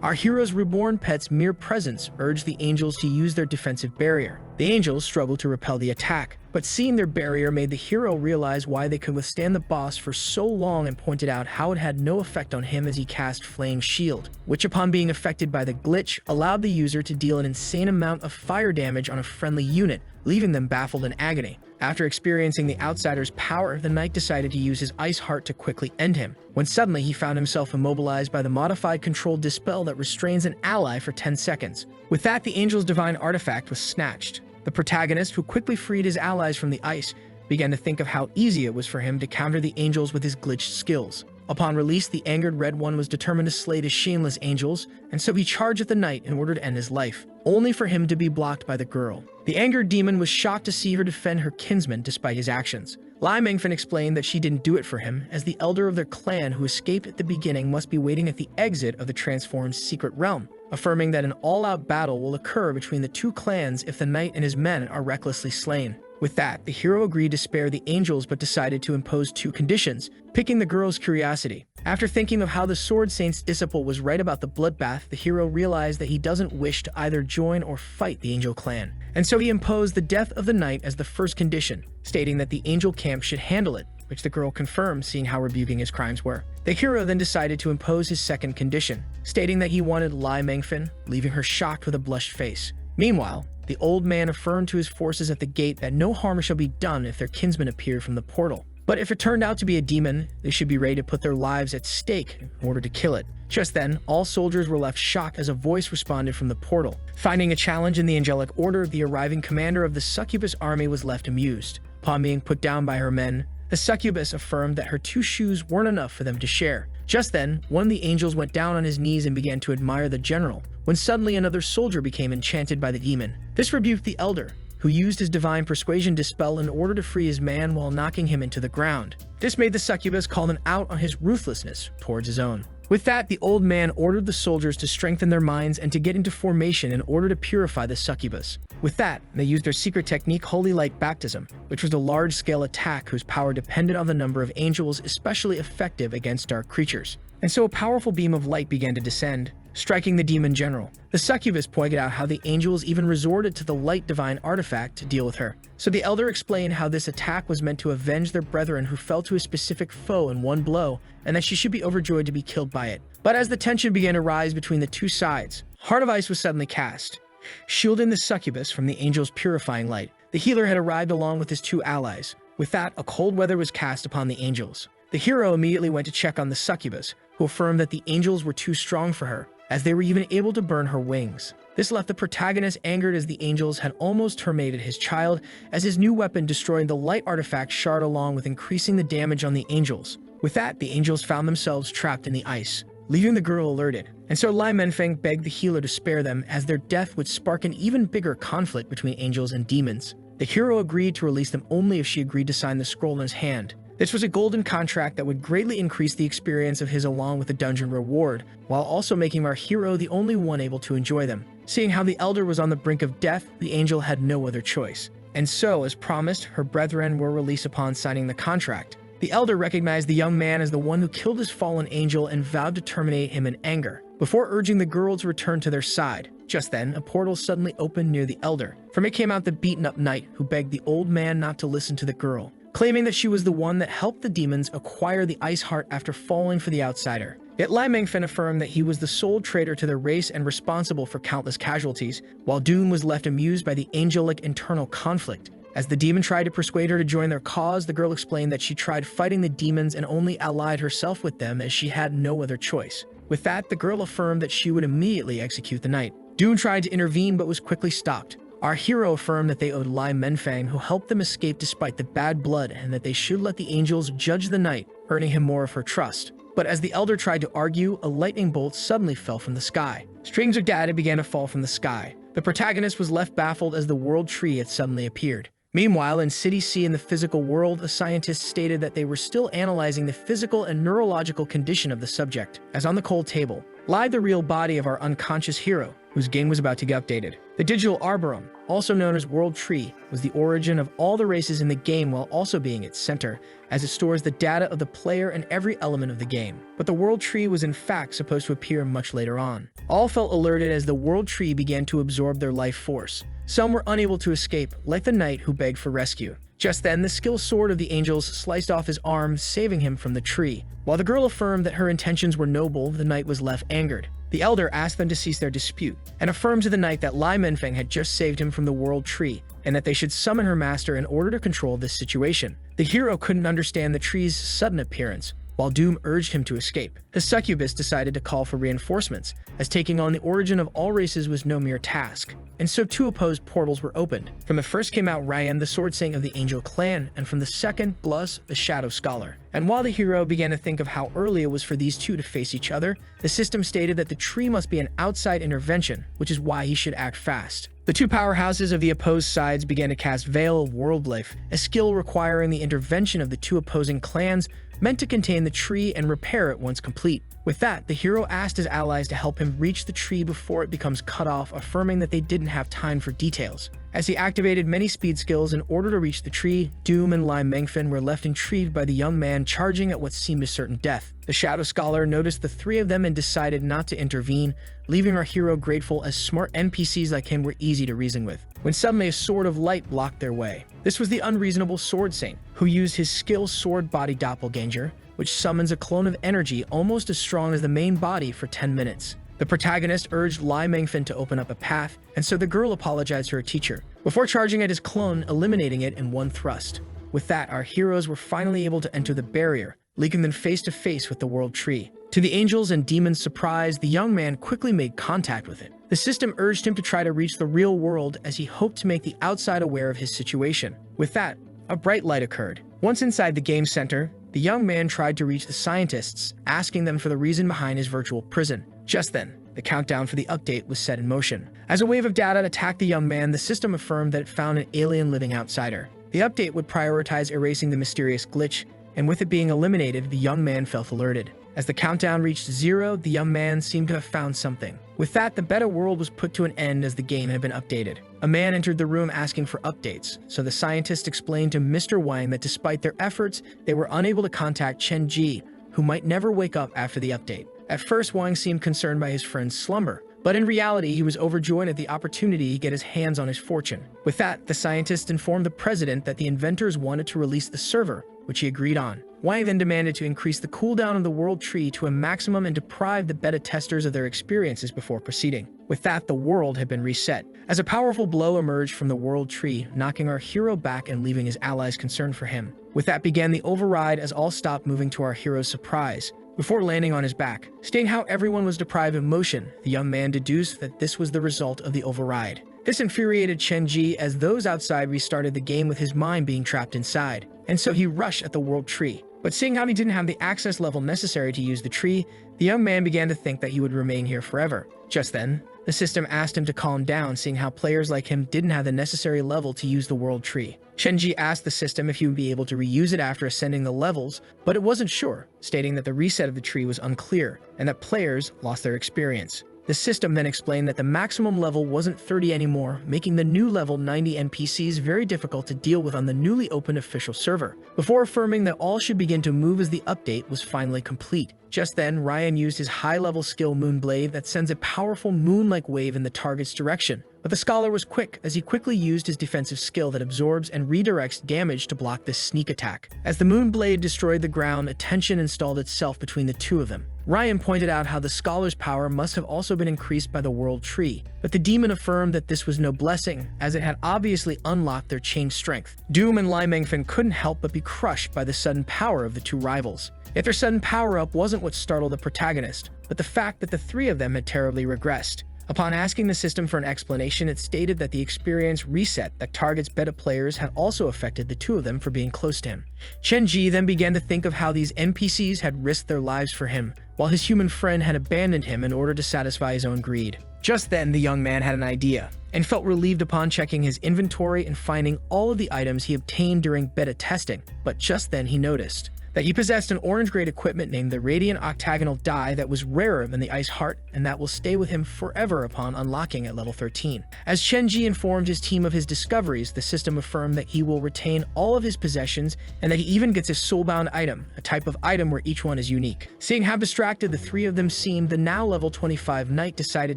Our hero's reborn pet's mere presence urged the angels to use their defensive barrier. The angels struggled to repel the attack, but seeing their barrier made the hero realize why they could withstand the boss for so long and pointed out how it had no effect on him as he cast Flame Shield, which upon being affected by the glitch, allowed the user to deal an insane amount of fire damage on a friendly unit, leaving them baffled in agony. After experiencing the outsider's power, the knight decided to use his ice heart to quickly end him, when suddenly he found himself immobilized by the modified controlled dispel that restrains an ally for 10 seconds. With that, the angel's divine artifact was snatched. The protagonist, who quickly freed his allies from the ice, began to think of how easy it was for him to counter the angels with his glitched skills. Upon release, the angered Red One was determined to slay his shameless angels, and so he charged at the knight in order to end his life, only for him to be blocked by the girl. The angered demon was shocked to see her defend her kinsman despite his actions. Lai Mengfen explained that she didn't do it for him, as the elder of their clan who escaped at the beginning must be waiting at the exit of the transformed secret realm, affirming that an all-out battle will occur between the two clans if the knight and his men are recklessly slain. With that, the hero agreed to spare the angels but decided to impose 2 conditions, picking the girl's curiosity. After thinking of how the Sword Saint's disciple was right about the bloodbath, the hero realized that he doesn't wish to either join or fight the angel clan. And so he imposed the death of the knight as the first condition, stating that the angel camp should handle it, which the girl confirmed, seeing how rebuking his crimes were. The hero then decided to impose his second condition, stating that he wanted Lai Mengfen, leaving her shocked with a blushed face. Meanwhile, the old man affirmed to his forces at the gate that no harm shall be done if their kinsman appear from the portal. But if it turned out to be a demon, they should be ready to put their lives at stake in order to kill it. Just then, all soldiers were left shocked as a voice responded from the portal. Finding a challenge in the angelic order, the arriving commander of the succubus army was left amused. Upon being put down by her men, the succubus affirmed that her 2 shoes weren't enough for them to share. Just then, one of the angels went down on his knees and began to admire the general, when suddenly another soldier became enchanted by the demon. This rebuked the elder, who used his divine persuasion dispel in order to free his man while knocking him into the ground. This made the succubus call him out on his ruthlessness towards his own. With that, the old man ordered the soldiers to strengthen their minds and to get into formation in order to purify the succubus. With that, they used their secret technique Holy Light Baptism, which was a large-scale attack whose power depended on the number of angels, especially effective against dark creatures. And so a powerful beam of light began to descend, striking the demon general. The succubus pointed out how the angels even resorted to the light divine artifact to deal with her. So the elder explained how this attack was meant to avenge their brethren who fell to a specific foe in one blow, and that she should be overjoyed to be killed by it. But as the tension began to rise between the two sides, Heart of Ice was suddenly cast, shielding the succubus from the angel's purifying light. The healer had arrived along with his 2 allies. With that, a cold weather was cast upon the angels. The hero immediately went to check on the succubus, who affirmed that the angels were too strong for her, as they were even able to burn her wings. This left the protagonist angered as the angels had almost terminated his child, as his new weapon destroyed the light artifact shard along with increasing the damage on the angels. With that, the angels found themselves trapped in the ice, leaving the girl alerted. And so Lai Mengfen begged the healer to spare them, as their death would spark an even bigger conflict between angels and demons. The hero agreed to release them only if she agreed to sign the scroll in his hand. This was a golden contract that would greatly increase the experience of his along with the dungeon reward, while also making our hero the only one able to enjoy them. Seeing how the elder was on the brink of death, the angel had no other choice. And so, as promised, her brethren were released upon signing the contract. The elder recognized the young man as the one who killed his fallen angel and vowed to terminate him in anger, before urging the girl to return to their side. Just then, a portal suddenly opened near the elder. From it came out the beaten-up knight, who begged the old man not to listen to the girl, claiming that she was the one that helped the demons acquire the Ice Heart after falling for the outsider. Yet Lai Mengfen affirmed that he was the sole traitor to their race and responsible for countless casualties, while Dune was left amused by the angelic internal conflict. As the demon tried to persuade her to join their cause, the girl explained that she tried fighting the demons and only allied herself with them as she had no other choice. With that, the girl affirmed that she would immediately execute the knight. Dune tried to intervene but was quickly stopped. Our hero affirmed that they owed Lai Mengfen, who helped them escape despite the bad blood, and that they should let the angels judge the knight, earning him more of her trust. But as the elder tried to argue, a lightning bolt suddenly fell from the sky. Strings of data began to fall from the sky. The protagonist was left baffled as the world tree had suddenly appeared. Meanwhile, in City C in the physical world, a scientist stated that they were still analyzing the physical and neurological condition of the subject, as on the cold table lied the real body of our unconscious hero, whose game was about to get updated. The digital arboretum, also known as World Tree, was the origin of all the races in the game while also being its center, as it stores the data of the player and every element of the game. But the World Tree was in fact supposed to appear much later on. All felt alerted as the World Tree began to absorb their life force. Some were unable to escape, like the knight who begged for rescue. Just then, the skill sword of the angels sliced off his arm, saving him from the tree. While the girl affirmed that her intentions were noble, the knight was left angered. The elder asked them to cease their dispute, and affirmed to the knight that Lai Menfeng had just saved him from the World Tree, and that they should summon her master in order to control this situation. The hero couldn't understand the tree's sudden appearance, while Doom urged him to escape. The succubus decided to call for reinforcements, as taking on the origin of all races was no mere task. And so two opposed portals were opened. From the first came out Ryan, the sword saint of the Angel Clan, and from the second, Blus, the Shadow Scholar. And while the hero began to think of how early it was for these two to face each other, the system stated that the tree must be an outside intervention, which is why he should act fast. The two powerhouses of the opposed sides began to cast Veil of World Life, a skill requiring the intervention of the two opposing clans, meant to contain the tree and repair it once complete. With that, the hero asked his allies to help him reach the tree before it becomes cut off, affirming that they didn't have time for details. As he activated many speed skills in order to reach the tree, Doom and Lai Mengfen were left intrigued by the young man charging at what seemed a certain death. The Shadow Scholar noticed the three of them and decided not to intervene, leaving our hero grateful as smart NPCs like him were easy to reason with, when suddenly a sword of light blocked their way. This was the unreasonable Sword Saint, who used his skill Sword Body Doppelganger, which summons a clone of energy almost as strong as the main body for 10 minutes. The protagonist urged Lai Mengfen to open up a path, and so the girl apologized to her teacher, before charging at his clone, eliminating it in one thrust. With that, our heroes were finally able to enter the barrier, leaving them face to face with the World Tree. To the angels and demons' surprise, the young man quickly made contact with it. The system urged him to try to reach the real world as he hoped to make the outside aware of his situation. With that, a bright light occurred. Once inside the game center, the young man tried to reach the scientists, asking them for the reason behind his virtual prison. Just then, the countdown for the update was set in motion. As a wave of data attacked the young man, the system affirmed that it found an alien living outsider. The update would prioritize erasing the mysterious glitch, and with it being eliminated, the young man felt alerted. As the countdown reached 0, the young man seemed to have found something. With that, the beta world was put to an end as the game had been updated. A man entered the room asking for updates, so the scientist explained to Mr. Wang that despite their efforts, they were unable to contact Chen Ji, who might never wake up after the update. At first, Wang seemed concerned by his friend's slumber, but in reality, he was overjoyed at the opportunity to get his hands on his fortune. With that, the scientist informed the president that the inventors wanted to release the server, which he agreed on. Wang then demanded to increase the cooldown of the World Tree to a maximum and deprive the beta testers of their experiences before proceeding. With that, the world had been reset, as a powerful blow emerged from the World Tree, knocking our hero back and leaving his allies concerned for him. With that began the override as all stopped moving to our hero's surprise, before landing on his back. Stating how everyone was deprived of motion, the young man deduced that this was the result of the override. This infuriated Chen Ji as those outside restarted the game with his mind being trapped inside, and so he rushed at the World Tree. But seeing how he didn't have the access level necessary to use the tree, the young man began to think that he would remain here forever. Just then, the system asked him to calm down, seeing how players like him didn't have the necessary level to use the World Tree. Shenji asked the system if he would be able to reuse it after ascending the levels, but it wasn't sure, stating that the reset of the tree was unclear, and that players lost their experience. The system then explained that the maximum level wasn't 30 anymore, making the new level 90 NPCs very difficult to deal with on the newly opened official server, before affirming that all should begin to move as the update was finally complete. Just then, Ryan used his high-level skill Moonblade that sends a powerful moon-like wave in the target's direction. But the scholar was quick, as he quickly used his defensive skill that absorbs and redirects damage to block this sneak attack. As the Moonblade destroyed the ground, a tension installed itself between the two of them. Ryan pointed out how the scholar's power must have also been increased by the World Tree, but the demon affirmed that this was no blessing, as it had obviously unlocked their changed strength. Doom and Lai Mengfen couldn't help but be crushed by the sudden power of the two rivals. Yet their sudden power-up wasn't what startled the protagonist, but the fact that the three of them had terribly regressed. Upon asking the system for an explanation, it stated that the experience reset that targets beta players had also affected the two of them for being close to him. Chen Ji then began to think of how these NPCs had risked their lives for him, while his human friend had abandoned him in order to satisfy his own greed. Just then, the young man had an idea, and felt relieved upon checking his inventory and finding all of the items he obtained during beta testing. But just then he noticed that he possessed an orange-grade equipment named the Radiant Octagonal Die that was rarer than the Ice Heart, and that will stay with him forever upon unlocking at level 13. As Chenji informed his team of his discoveries, the system affirmed that he will retain all of his possessions and that he even gets a soulbound item, a type of item where each one is unique. Seeing how distracted the three of them seemed, the now level 25 knight decided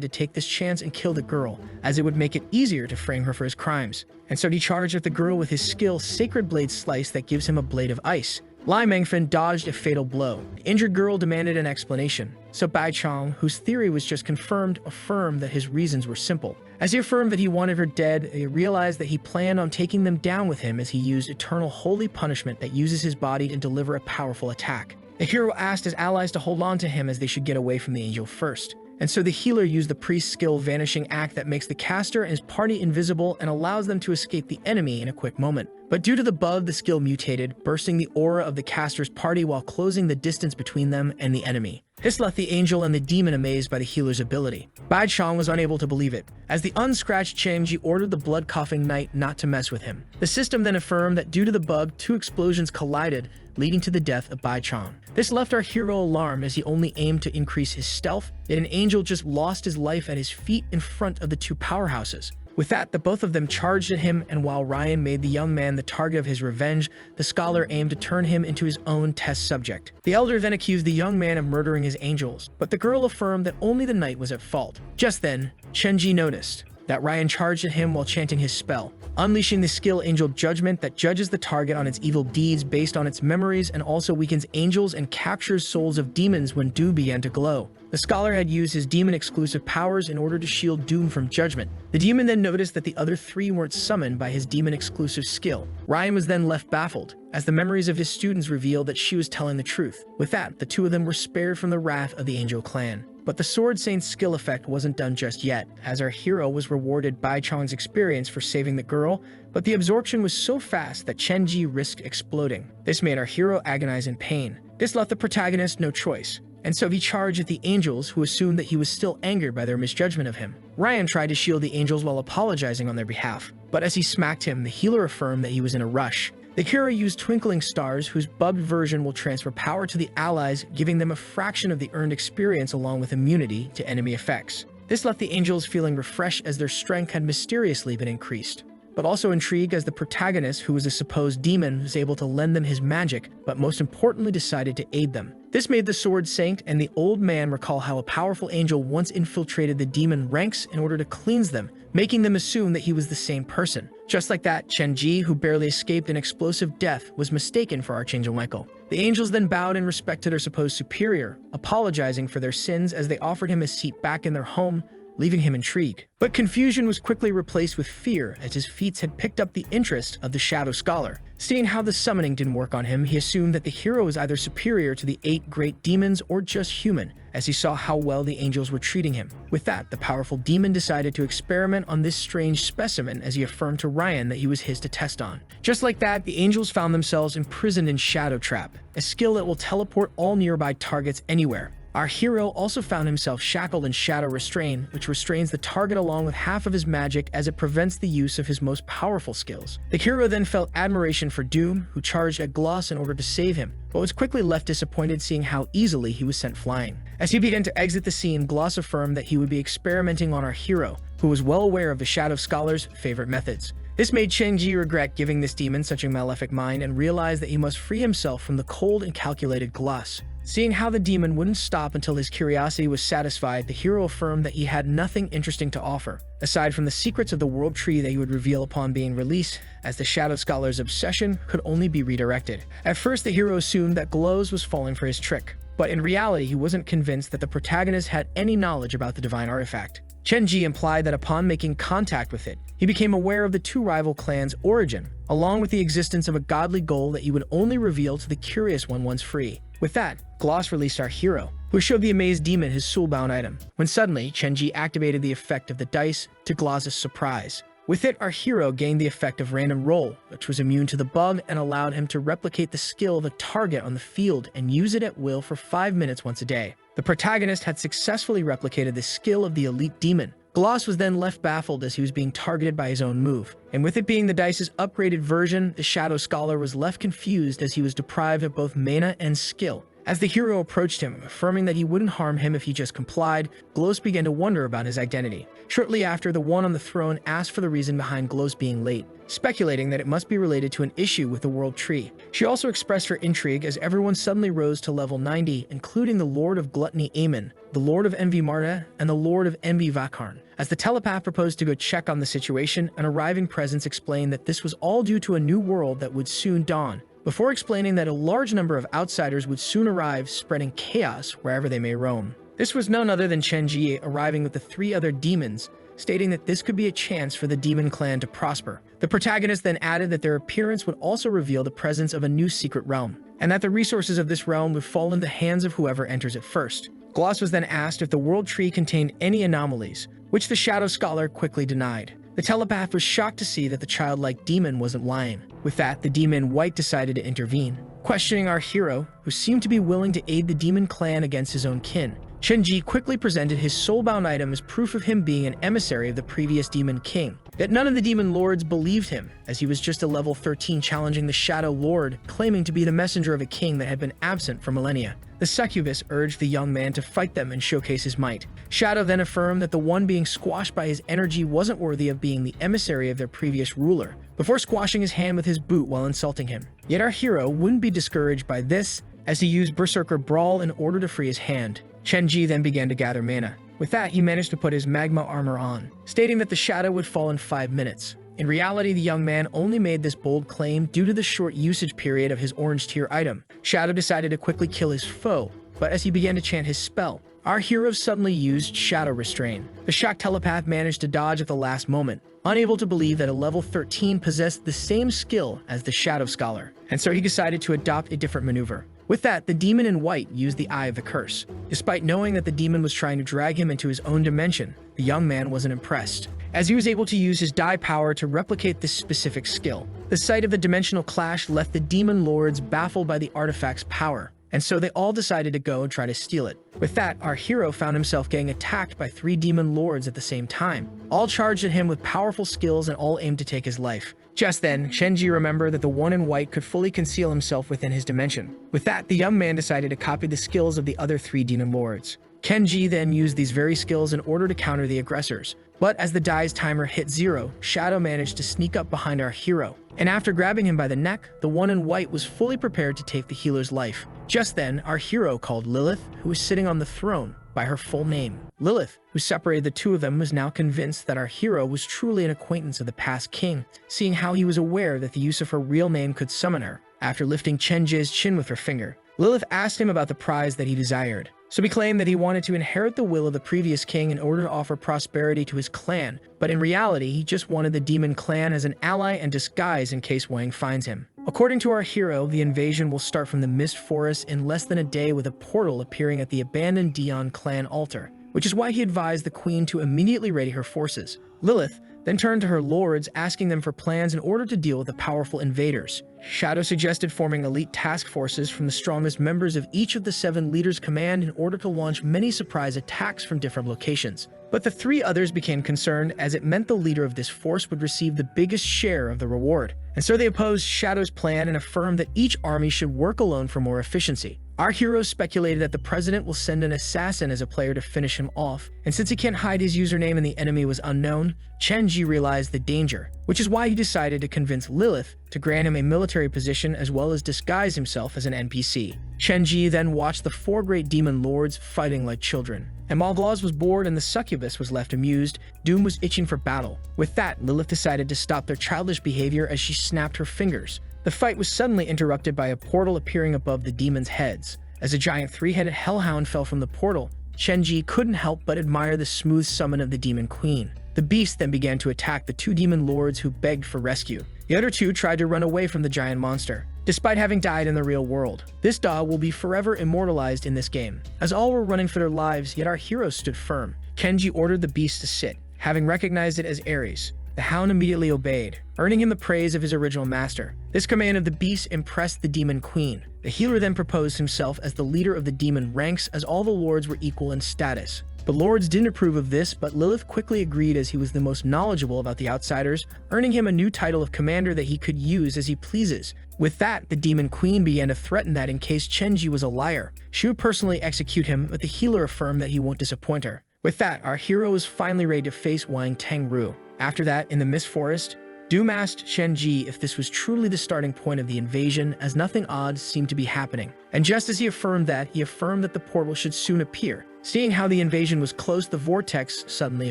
to take this chance and kill the girl, as it would make it easier to frame her for his crimes. And so he charged at the girl with his skill Sacred Blade Slice that gives him a blade of ice. Lai Mengfen dodged a fatal blow. The injured girl demanded an explanation, so Bai Chong, whose theory was just confirmed, affirmed that his reasons were simple. As he affirmed that he wanted her dead, he realized that he planned on taking them down with him as he used Eternal Holy Punishment that uses his body to deliver a powerful attack. The hero asked his allies to hold on to him as they should get away from the angel first. And so the healer used the priest's skill Vanishing Act that makes the caster and his party invisible and allows them to escape the enemy in a quick moment. But due to the bug, the skill mutated, bursting the aura of the caster's party while closing the distance between them and the enemy. This left the angel and the demon amazed by the healer's ability. Bai Chong was unable to believe it, as the unscratched Chenji ordered the blood-coughing knight not to mess with him. The system then affirmed that due to the bug, two explosions collided, leading to the death of Bai Chong. This left our hero alarmed as he only aimed to increase his stealth, yet an angel just lost his life at his feet in front of the two powerhouses. With that, the both of them charged at him, and while Ryan made the young man the target of his revenge, the scholar aimed to turn him into his own test subject. The elder then accused the young man of murdering his angels, but the girl affirmed that only the knight was at fault. Just then, Chenji noticed that Ryan charged at him while chanting his spell, unleashing the skill Angel Judgment that judges the target on its evil deeds based on its memories and also weakens angels and captures souls of demons when dew began to glow. The scholar had used his demon-exclusive powers in order to shield Doom from judgment. The demon then noticed that the other three weren't summoned by his demon-exclusive skill. Ryan was then left baffled, as the memories of his students revealed that she was telling the truth. With that, the two of them were spared from the wrath of the Angel clan. But the Sword Saint's skill effect wasn't done just yet, as our hero was rewarded Bai Chong's experience for saving the girl, but the absorption was so fast that Chenji risked exploding. This made our hero agonize in pain. This left the protagonist no choice, and so he charged at the angels, who assumed that he was still angered by their misjudgment of him. Ryan tried to shield the angels while apologizing on their behalf, but as he smacked him, the healer affirmed that he was in a rush. The hero used Twinkling Stars, whose bugged version will transfer power to the allies, giving them a fraction of the earned experience along with immunity to enemy effects. This left the angels feeling refreshed as their strength had mysteriously been increased, but also intrigued as the protagonist, who was a supposed demon, was able to lend them his magic, but most importantly decided to aid them. This made the Sword Saint and the old man recall how a powerful angel once infiltrated the demon ranks in order to cleanse them, making them assume that he was the same person. Just like that, Chenji, who barely escaped an explosive death, was mistaken for Archangel Michael. The angels then bowed in respect to their supposed superior, apologizing for their sins as they offered him a seat back in their home, leaving him intrigued. But confusion was quickly replaced with fear as his feats had picked up the interest of the Shadow Scholar. Seeing how the summoning didn't work on him, he assumed that the hero was either superior to the 8 great demons or just human, as he saw how well the angels were treating him. With that, the powerful demon decided to experiment on this strange specimen as he affirmed to Ryan that he was his to test on. Just like that, the angels found themselves imprisoned in Shadow Trap, a skill that will teleport all nearby targets anywhere. Our hero also found himself shackled in Shadow Restrain, which restrains the target along with half of his magic as it prevents the use of his most powerful skills. The hero then felt admiration for Doom, who charged at Gloss in order to save him, but was quickly left disappointed seeing how easily he was sent flying. As he began to exit the scene, Gloss affirmed that he would be experimenting on our hero, who was well aware of the Shadow Scholar's favorite methods. This made Chenji regret giving this demon such a malefic mind and realize that he must free himself from the cold and calculated Gloss. Seeing how the demon wouldn't stop until his curiosity was satisfied, the hero affirmed that he had nothing interesting to offer, aside from the secrets of the world tree that he would reveal upon being released, as the Shadow Scholar's obsession could only be redirected. At first, the hero assumed that Glows was falling for his trick, but in reality, he wasn't convinced that the protagonist had any knowledge about the divine artifact. Chenji implied that upon making contact with it, he became aware of the two rival clans' origin, along with the existence of a godly goal that he would only reveal to the curious one once free. With that, Gloss released our hero, who showed the amazed demon his soulbound item, when suddenly Chenji activated the effect of the dice to Gloss's surprise. With it, our hero gained the effect of random roll, which was immune to the bug and allowed him to replicate the skill of a target on the field and use it at will for 5 minutes once a day. The protagonist had successfully replicated the skill of the elite demon. Gloss was then left baffled as he was being targeted by his own move, and with it being the dice's upgraded version, the Shadow Scholar was left confused as he was deprived of both mana and skill. As the hero approached him, affirming that he wouldn't harm him if he just complied, Gloss began to wonder about his identity. Shortly after, the one on the throne asked for the reason behind Gloss being late, speculating that it must be related to an issue with the World Tree. She also expressed her intrigue as everyone suddenly rose to level 90, including the Lord of Gluttony Aemon, the Lord of Envy Marta, and the Lord of Envy Vakarn. As the telepath proposed to go check on the situation, an arriving presence explained that this was all due to a new world that would soon dawn, before explaining that a large number of outsiders would soon arrive, spreading chaos wherever they may roam. This was none other than Chenji arriving with the 3 other demons, stating that this could be a chance for the demon clan to prosper. The protagonist then added that their appearance would also reveal the presence of a new secret realm, and that the resources of this realm would fall in the hands of whoever enters it first. Gloss was then asked if the World Tree contained any anomalies, which the Shadow Scholar quickly denied. The telepath was shocked to see that the childlike demon wasn't lying. With that, the demon White decided to intervene, questioning our hero, who seemed to be willing to aid the demon clan against his own kin. Chenji quickly presented his soulbound item as proof of him being an emissary of the previous demon king. Yet none of the demon lords believed him, as he was just a level 13 challenging the Shadow Lord, claiming to be the messenger of a king that had been absent for millennia. The succubus urged the young man to fight them and showcase his might. Shadow then affirmed that the one being squashed by his energy wasn't worthy of being the emissary of their previous ruler, before squashing his hand with his boot while insulting him. Yet our hero wouldn't be discouraged by this, as he used Berserker Brawl in order to free his hand. Chenji then began to gather mana. With that, he managed to put his magma armor on, stating that the shadow would fall in 5 minutes. In reality, the young man only made this bold claim due to the short usage period of his orange tier item. Shadow decided to quickly kill his foe, but as he began to chant his spell, our hero suddenly used Shadow Restrain. The shocked telepath managed to dodge at the last moment, unable to believe that a level 13 possessed the same skill as the Shadow Scholar, and so he decided to adopt a different maneuver. With that, the demon in white used the Eye of the Curse. Despite knowing that the demon was trying to drag him into his own dimension, the young man wasn't impressed, as he was able to use his die power to replicate this specific skill. The sight of the dimensional clash left the demon lords baffled by the artifact's power, and so they all decided to go and try to steal it. With that, our hero found himself getting attacked by 3 demon lords at the same time. All charged at him with powerful skills and all aimed to take his life. Just then, Chenji remembered that the one in white could fully conceal himself within his dimension. With that, the young man decided to copy the skills of the other 3 demon lords. Chenji then used these very skills in order to counter the aggressors. But as the die's timer hit 0, Shadow managed to sneak up behind our hero, and after grabbing him by the neck, the one in white was fully prepared to take the healer's life. Just then, our hero called Lilith, who was sitting on the throne, by her full name. Lilith, who separated the 2 of them, was now convinced that our hero was truly an acquaintance of the past king, seeing how he was aware that the use of her real name could summon her. After lifting Chenji's chin with her finger, Lilith asked him about the prize that he desired. So he claimed that he wanted to inherit the will of the previous king in order to offer prosperity to his clan, but in reality, he just wanted the demon clan as an ally and disguise in case Wang finds him. According to our hero, the invasion will start from the Mist Forest in less than a day, with a portal appearing at the abandoned Dion clan altar, which is why he advised the queen to immediately ready her forces. Lilith then turned to her lords, asking them for plans in order to deal with the powerful invaders. Shadow suggested forming elite task forces from the strongest members of each of the 7 leaders' command in order to launch many surprise attacks from different locations. But the 3 others became concerned, as it meant the leader of this force would receive the biggest share of the reward. And so they opposed Shadow's plan and affirmed that each army should work alone for more efficiency. Our hero speculated that the president will send an assassin as a player to finish him off, and since he can't hide his username and the enemy was unknown, Chenji realized the danger, which is why he decided to convince Lilith to grant him a military position as well as disguise himself as an NPC. Chenji then watched the 4 great demon lords fighting like children, and while Gloss was bored and the succubus was left amused, Doom was itching for battle. With that, Lilith decided to stop their childish behavior as she snapped her fingers. The fight was suddenly interrupted by a portal appearing above the demons' heads. As a giant 3-headed hellhound fell from the portal, Chenji couldn't help but admire the smooth summon of the demon queen. The beast then began to attack the 2 demon lords who begged for rescue. The other 2 tried to run away from the giant monster, despite having died in the real world. This dog will be forever immortalized in this game, as all were running for their lives, yet our hero stood firm. Chenji ordered the beast to sit, having recognized it as Ares. The hound immediately obeyed, earning him the praise of his original master. This command of the beast impressed the demon queen. The healer then proposed himself as the leader of the demon ranks, as all the lords were equal in status. The lords didn't approve of this, but Lilith quickly agreed, as he was the most knowledgeable about the outsiders, earning him a new title of commander that he could use as he pleases. With that, the demon queen began to threaten that in case Chenji was a liar, she would personally execute him, but the healer affirmed that he won't disappoint her. With that, our hero is finally ready to face Wang Tengru. After that, in the Mist Forest, Doom asked Chenji if this was truly the starting point of the invasion, as nothing odd seemed to be happening. And just as he affirmed that the portal should soon appear. Seeing how the invasion was close, the vortex suddenly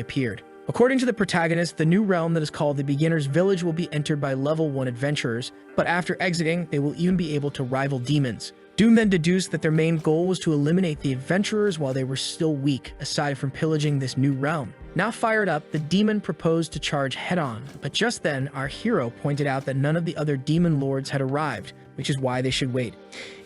appeared. According to the protagonist, the new realm that is called the Beginner's Village will be entered by level 1 adventurers, but after exiting, they will even be able to rival demons. Doom then deduced that their main goal was to eliminate the adventurers while they were still weak, aside from pillaging this new realm. Now fired up, the demon proposed to charge head-on, but just then, our hero pointed out that none of the other demon lords had arrived, which is why they should wait.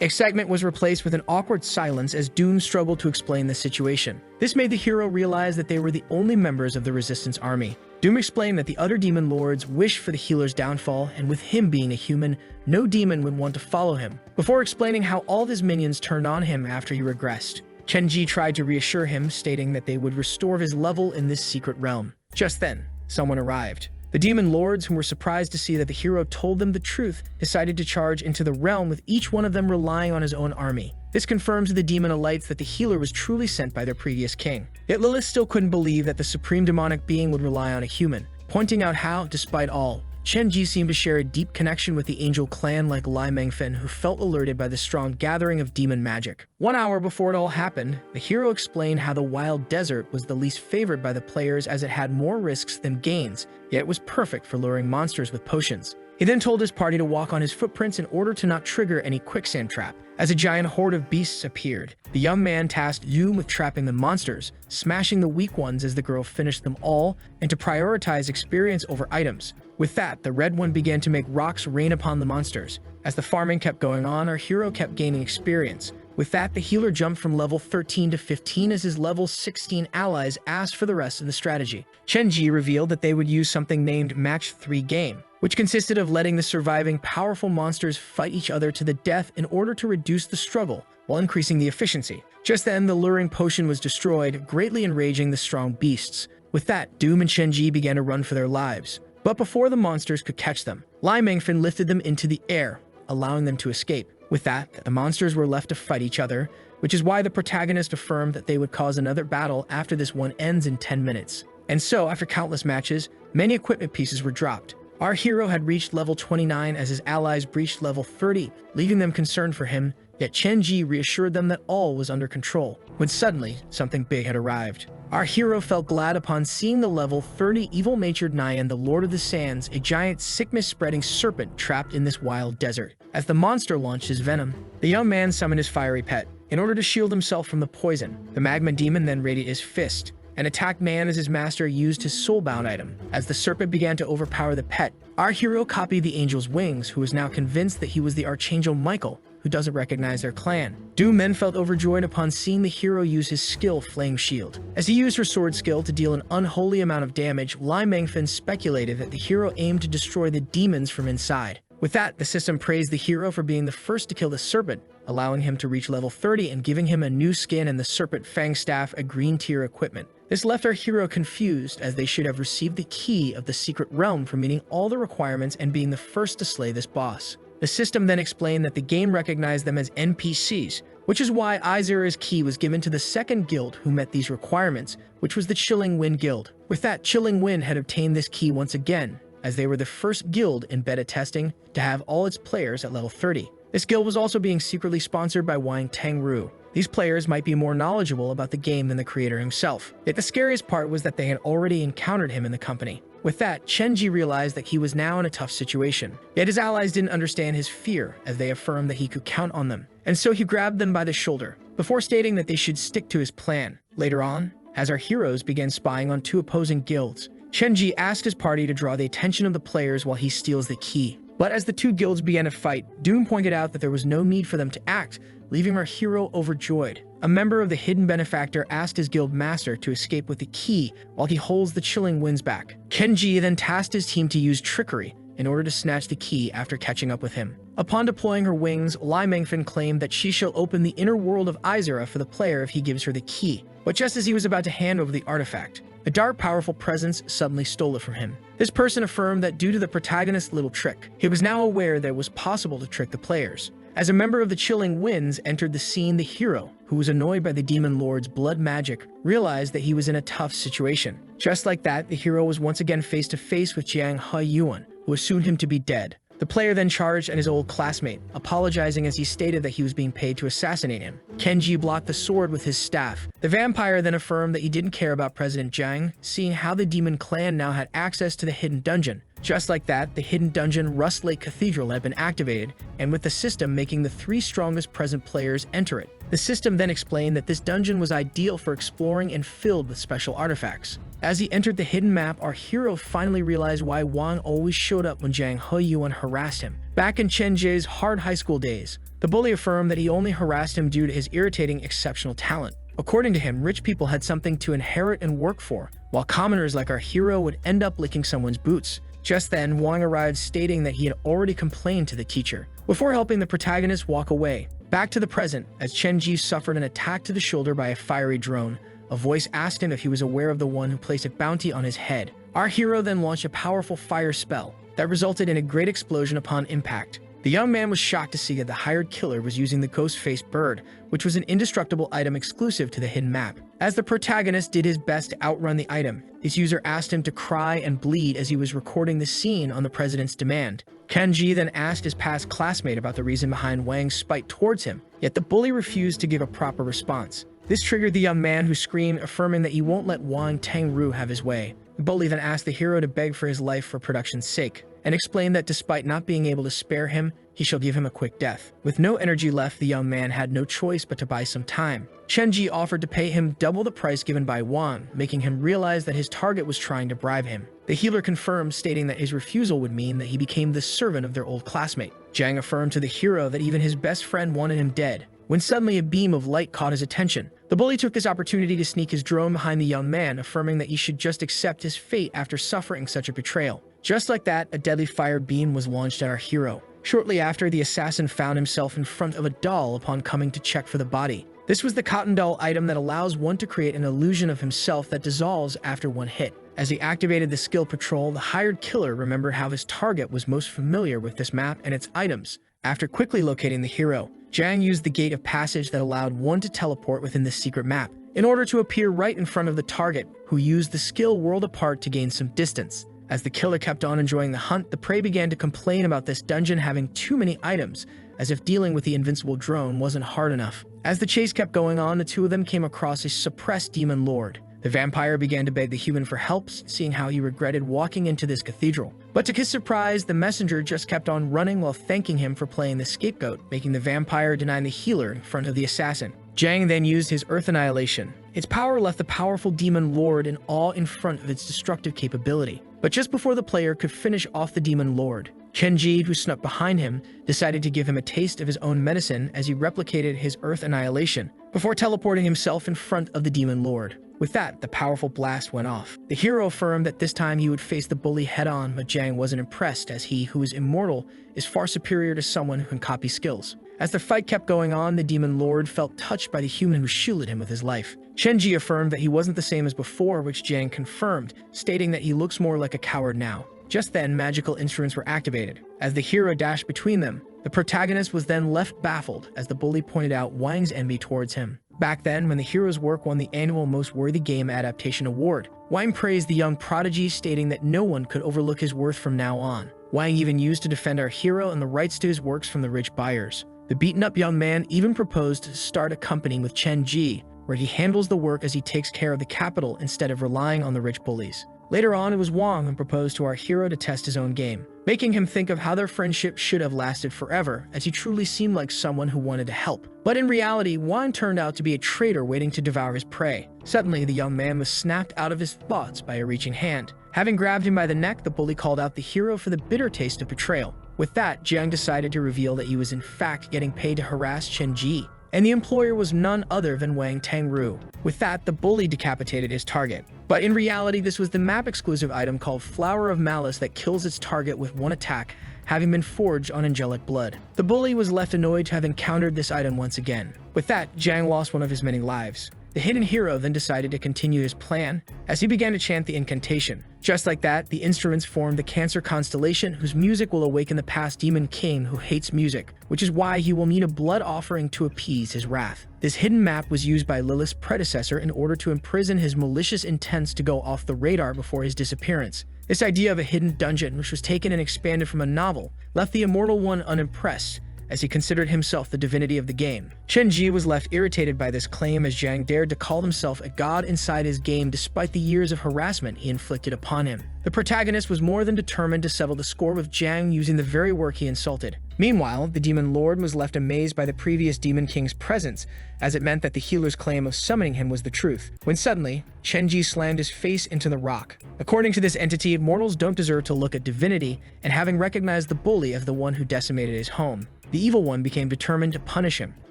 Excitement was replaced with an awkward silence as Doom struggled to explain the situation. This made the hero realize that they were the only members of the resistance army. Doom explained that the other demon lords wished for the healer's downfall, and with him being a human, no demon would want to follow him, before explaining how all of his minions turned on him after he regressed. Chenji tried to reassure him, stating that they would restore his level in this secret realm. Just then, someone arrived. The demon lords, who were surprised to see that the hero told them the truth, decided to charge into the realm, with each one of them relying on his own army. This confirms to the demon elites that the healer was truly sent by their previous king. Yet Lilith still couldn't believe that the supreme demonic being would rely on a human, pointing out how, despite all, Chenji seemed to share a deep connection with the angel clan like Lai Mengfen, who felt alerted by the strong gathering of demon magic. 1 hour before it all happened, the hero explained how the wild desert was the least favored by the players, as it had more risks than gains, yet it was perfect for luring monsters with potions. He then told his party to walk on his footprints in order to not trigger any quicksand trap. As a giant horde of beasts appeared, the young man tasked Yoon with trapping the monsters, smashing the weak ones as the girl finished them all, and to prioritize experience over items. With that, the red one began to make rocks rain upon the monsters. As the farming kept going on, our hero kept gaining experience. With that, the healer jumped from level 13 to 15 as his level 16 allies asked for the rest of the strategy. Chenji revealed that they would use something named Match 3 Game, which consisted of letting the surviving powerful monsters fight each other to the death in order to reduce the struggle while increasing the efficiency. Just then, the luring potion was destroyed, greatly enraging the strong beasts. With that, Doom and Chenji began to run for their lives. But before the monsters could catch them, Lai Mengfen lifted them into the air, allowing them to escape. With that, the monsters were left to fight each other, which is why the protagonist affirmed that they would cause another battle after this one ends in 10 minutes. And so, after countless matches, many equipment pieces were dropped. Our hero had reached level 29 as his allies breached level 30, leaving them concerned for him, yet Chenji reassured them that all was under control, when suddenly, something big had arrived. Our hero felt glad upon seeing the level 30 evil-natured Nyan, the Lord of the Sands, a giant sickness-spreading serpent trapped in this wild desert. As the monster launched his venom, the young man summoned his fiery pet. In order to shield himself from the poison, the magma demon then raided his fist, and attacked man as his master used his soulbound item. As the serpent began to overpower the pet, our hero copied the angel's wings, who was now convinced that he was the Archangel Michael, who doesn't recognize their clan. Doom then felt overjoyed upon seeing the hero use his skill Flame Shield. As he used her sword skill to deal an unholy amount of damage, Lai Mengfen speculated that the hero aimed to destroy the demons from inside. With that, the system praised the hero for being the first to kill the serpent, allowing him to reach level 30 and giving him a new skin and the serpent fang staff, a green tier equipment. This left our hero confused, as they should have received the key of the secret realm for meeting all the requirements and being the first to slay this boss. The system then explained that the game recognized them as NPCs, which is why Izura's key was given to the second guild who met these requirements, which was the Chilling Wind Guild. With that, Chilling Wind had obtained this key once again, as they were the first guild in beta testing to have all its players at level 30. This guild was also being secretly sponsored by Wang Tengru. These players might be more knowledgeable about the game than the creator himself. Yet the scariest part was that they had already encountered him in the company. With that, Chenji realized that he was now in a tough situation. Yet his allies didn't understand his fear, as they affirmed that he could count on them. And so he grabbed them by the shoulder, before stating that they should stick to his plan. Later on, as our heroes began spying on two opposing guilds, Chenji asked his party to draw the attention of the players while he steals the key. But as the two guilds began to fight, Doom pointed out that there was no need for them to act, leaving our hero overjoyed. A member of the hidden benefactor asked his guild master to escape with the key while he holds the chilling winds back. Kenji then tasked his team to use trickery in order to snatch the key after catching up with him. Upon deploying her wings, Lai Mengfen claimed that she shall open the inner world of Asura for the player if he gives her the key. But just as he was about to hand over the artifact, a dark, powerful presence suddenly stole it from him. This person affirmed that due to the protagonist's little trick, he was now aware that it was possible to trick the players. As a member of the Chilling Winds entered the scene, the hero, who was annoyed by the Demon Lord's blood magic, realized that he was in a tough situation. Just like that, the hero was once again face to face with Jiang He-yuan, who assumed him to be dead. The player then charged at his old classmate, apologizing as he stated that he was being paid to assassinate him. Kenji blocked the sword with his staff. The vampire then affirmed that he didn't care about President Jiang, seeing how the demon clan now had access to the hidden dungeon. Just like that, the hidden dungeon Rust Lake Cathedral had been activated, and with the system making the 3 strongest present players enter it. The system then explained that this dungeon was ideal for exploring and filled with special artifacts. As he entered the hidden map, our hero finally realized why Wang always showed up when Jiang He-yuan harassed him. Back in Chen Jie's hard high school days, the bully affirmed that he only harassed him due to his irritating exceptional talent. According to him, rich people had something to inherit and work for, while commoners like our hero would end up licking someone's boots. Just then, Wang arrived stating that he had already complained to the teacher, before helping the protagonist walk away. Back to the present, as Chen Ji suffered an attack to the shoulder by a fiery drone, a voice asked him if he was aware of the one who placed a bounty on his head. Our hero then launched a powerful fire spell that resulted in a great explosion upon impact. The young man was shocked to see that the hired killer was using the ghost-faced bird, which was an indestructible item exclusive to the hidden map. As the protagonist did his best to outrun the item, his user asked him to cry and bleed as he was recording the scene on the president's demand. Kenji then asked his past classmate about the reason behind Wang's spite towards him, yet the bully refused to give a proper response. This triggered the young man, who screamed, affirming that he won't let Wang Tangru have his way. The bully then asked the hero to beg for his life for production's sake, and explained that despite not being able to spare him, he shall give him a quick death. With no energy left, the young man had no choice but to buy some time. Chenji offered to pay him double the price given by Wang, making him realize that his target was trying to bribe him. The healer confirmed, stating that his refusal would mean that he became the servant of their old classmate. Jiang affirmed to the hero that even his best friend wanted him dead, when suddenly a beam of light caught his attention. The bully took this opportunity to sneak his drone behind the young man, affirming that he should just accept his fate after suffering such a betrayal. Just like that, a deadly fire beam was launched at our hero. Shortly after, the assassin found himself in front of a doll upon coming to check for the body. This was the cotton doll item that allows one to create an illusion of himself that dissolves after one hit. As he activated the skill patrol, the hired killer remembered how his target was most familiar with this map and its items. After quickly locating the hero, Jiang used the gate of passage that allowed one to teleport within this secret map, in order to appear right in front of the target, who used the skill World Apart to gain some distance. As the killer kept on enjoying the hunt, the prey began to complain about this dungeon having too many items, as if dealing with the invincible drone wasn't hard enough. As the chase kept going on, the two of them came across a suppressed demon lord. The vampire began to beg the human for help, seeing how he regretted walking into this cathedral. But to his surprise, the messenger just kept on running while thanking him for playing the scapegoat, making the vampire deny the healer in front of the assassin. Jiang then used his Earth Annihilation. Its power left the powerful demon lord in awe in front of its destructive capability. But just before the player could finish off the demon lord, Kenji, who snuck behind him, decided to give him a taste of his own medicine as he replicated his Earth Annihilation, before teleporting himself in front of the demon lord. With that, the powerful blast went off. The hero affirmed that this time he would face the bully head-on, but Jiang wasn't impressed, as he, who is immortal, is far superior to someone who can copy skills. As the fight kept going on, the demon lord felt touched by the human who shielded him with his life. Chenji affirmed that he wasn't the same as before, which Jiang confirmed, stating that he looks more like a coward now. Just then, magical instruments were activated. As the hero dashed between them, the protagonist was then left baffled as the bully pointed out Wang's envy towards him. Back then, when the hero's work won the annual Most Worthy Game Adaptation Award, Wang praised the young prodigy, stating that no one could overlook his worth from now on. Wang even used to defend our hero and the rights to his works from the rich buyers. The beaten-up young man even proposed to start a company with Chen Ji, where he handles the work as he takes care of the capital instead of relying on the rich bullies. Later on, it was Wang who proposed to our hero to test his own game, making him think of how their friendship should have lasted forever, as he truly seemed like someone who wanted to help. But in reality, Wang turned out to be a traitor waiting to devour his prey. Suddenly, the young man was snapped out of his thoughts by a reaching hand. Having grabbed him by the neck, the bully called out the hero for the bitter taste of betrayal. With that, Jiang decided to reveal that he was in fact getting paid to harass Chen-ji, and the employer was none other than Wang Tangru. With that, the bully decapitated his target. But in reality, this was the map-exclusive item called Flower of Malice that kills its target with one attack, having been forged on angelic blood. The bully was left annoyed to have encountered this item once again. With that, Jiang lost one of his many lives. The hidden hero then decided to continue his plan as he began to chant the incantation. Just like that, the instruments formed the Cancer constellation, whose music will awaken the past demon king who hates music, which is why he will need a blood offering to appease his wrath. This hidden map was used by Lilith's predecessor in order to imprison his malicious intents to go off the radar before his disappearance. This idea of a hidden dungeon, which was taken and expanded from a novel, left the Immortal One unimpressed, as he considered himself the divinity of the game. Chen-ji was left irritated by this claim as Jiang dared to call himself a god inside his game despite the years of harassment he inflicted upon him. The protagonist was more than determined to settle the score with Jiang using the very work he insulted. Meanwhile, the Demon Lord was left amazed by the previous Demon King's presence, as it meant that the healer's claim of summoning him was the truth, when suddenly, Chen-ji slammed his face into the rock. According to this entity, mortals don't deserve to look at divinity, and having recognized the bully as the one who decimated his home, the evil one became determined to punish him.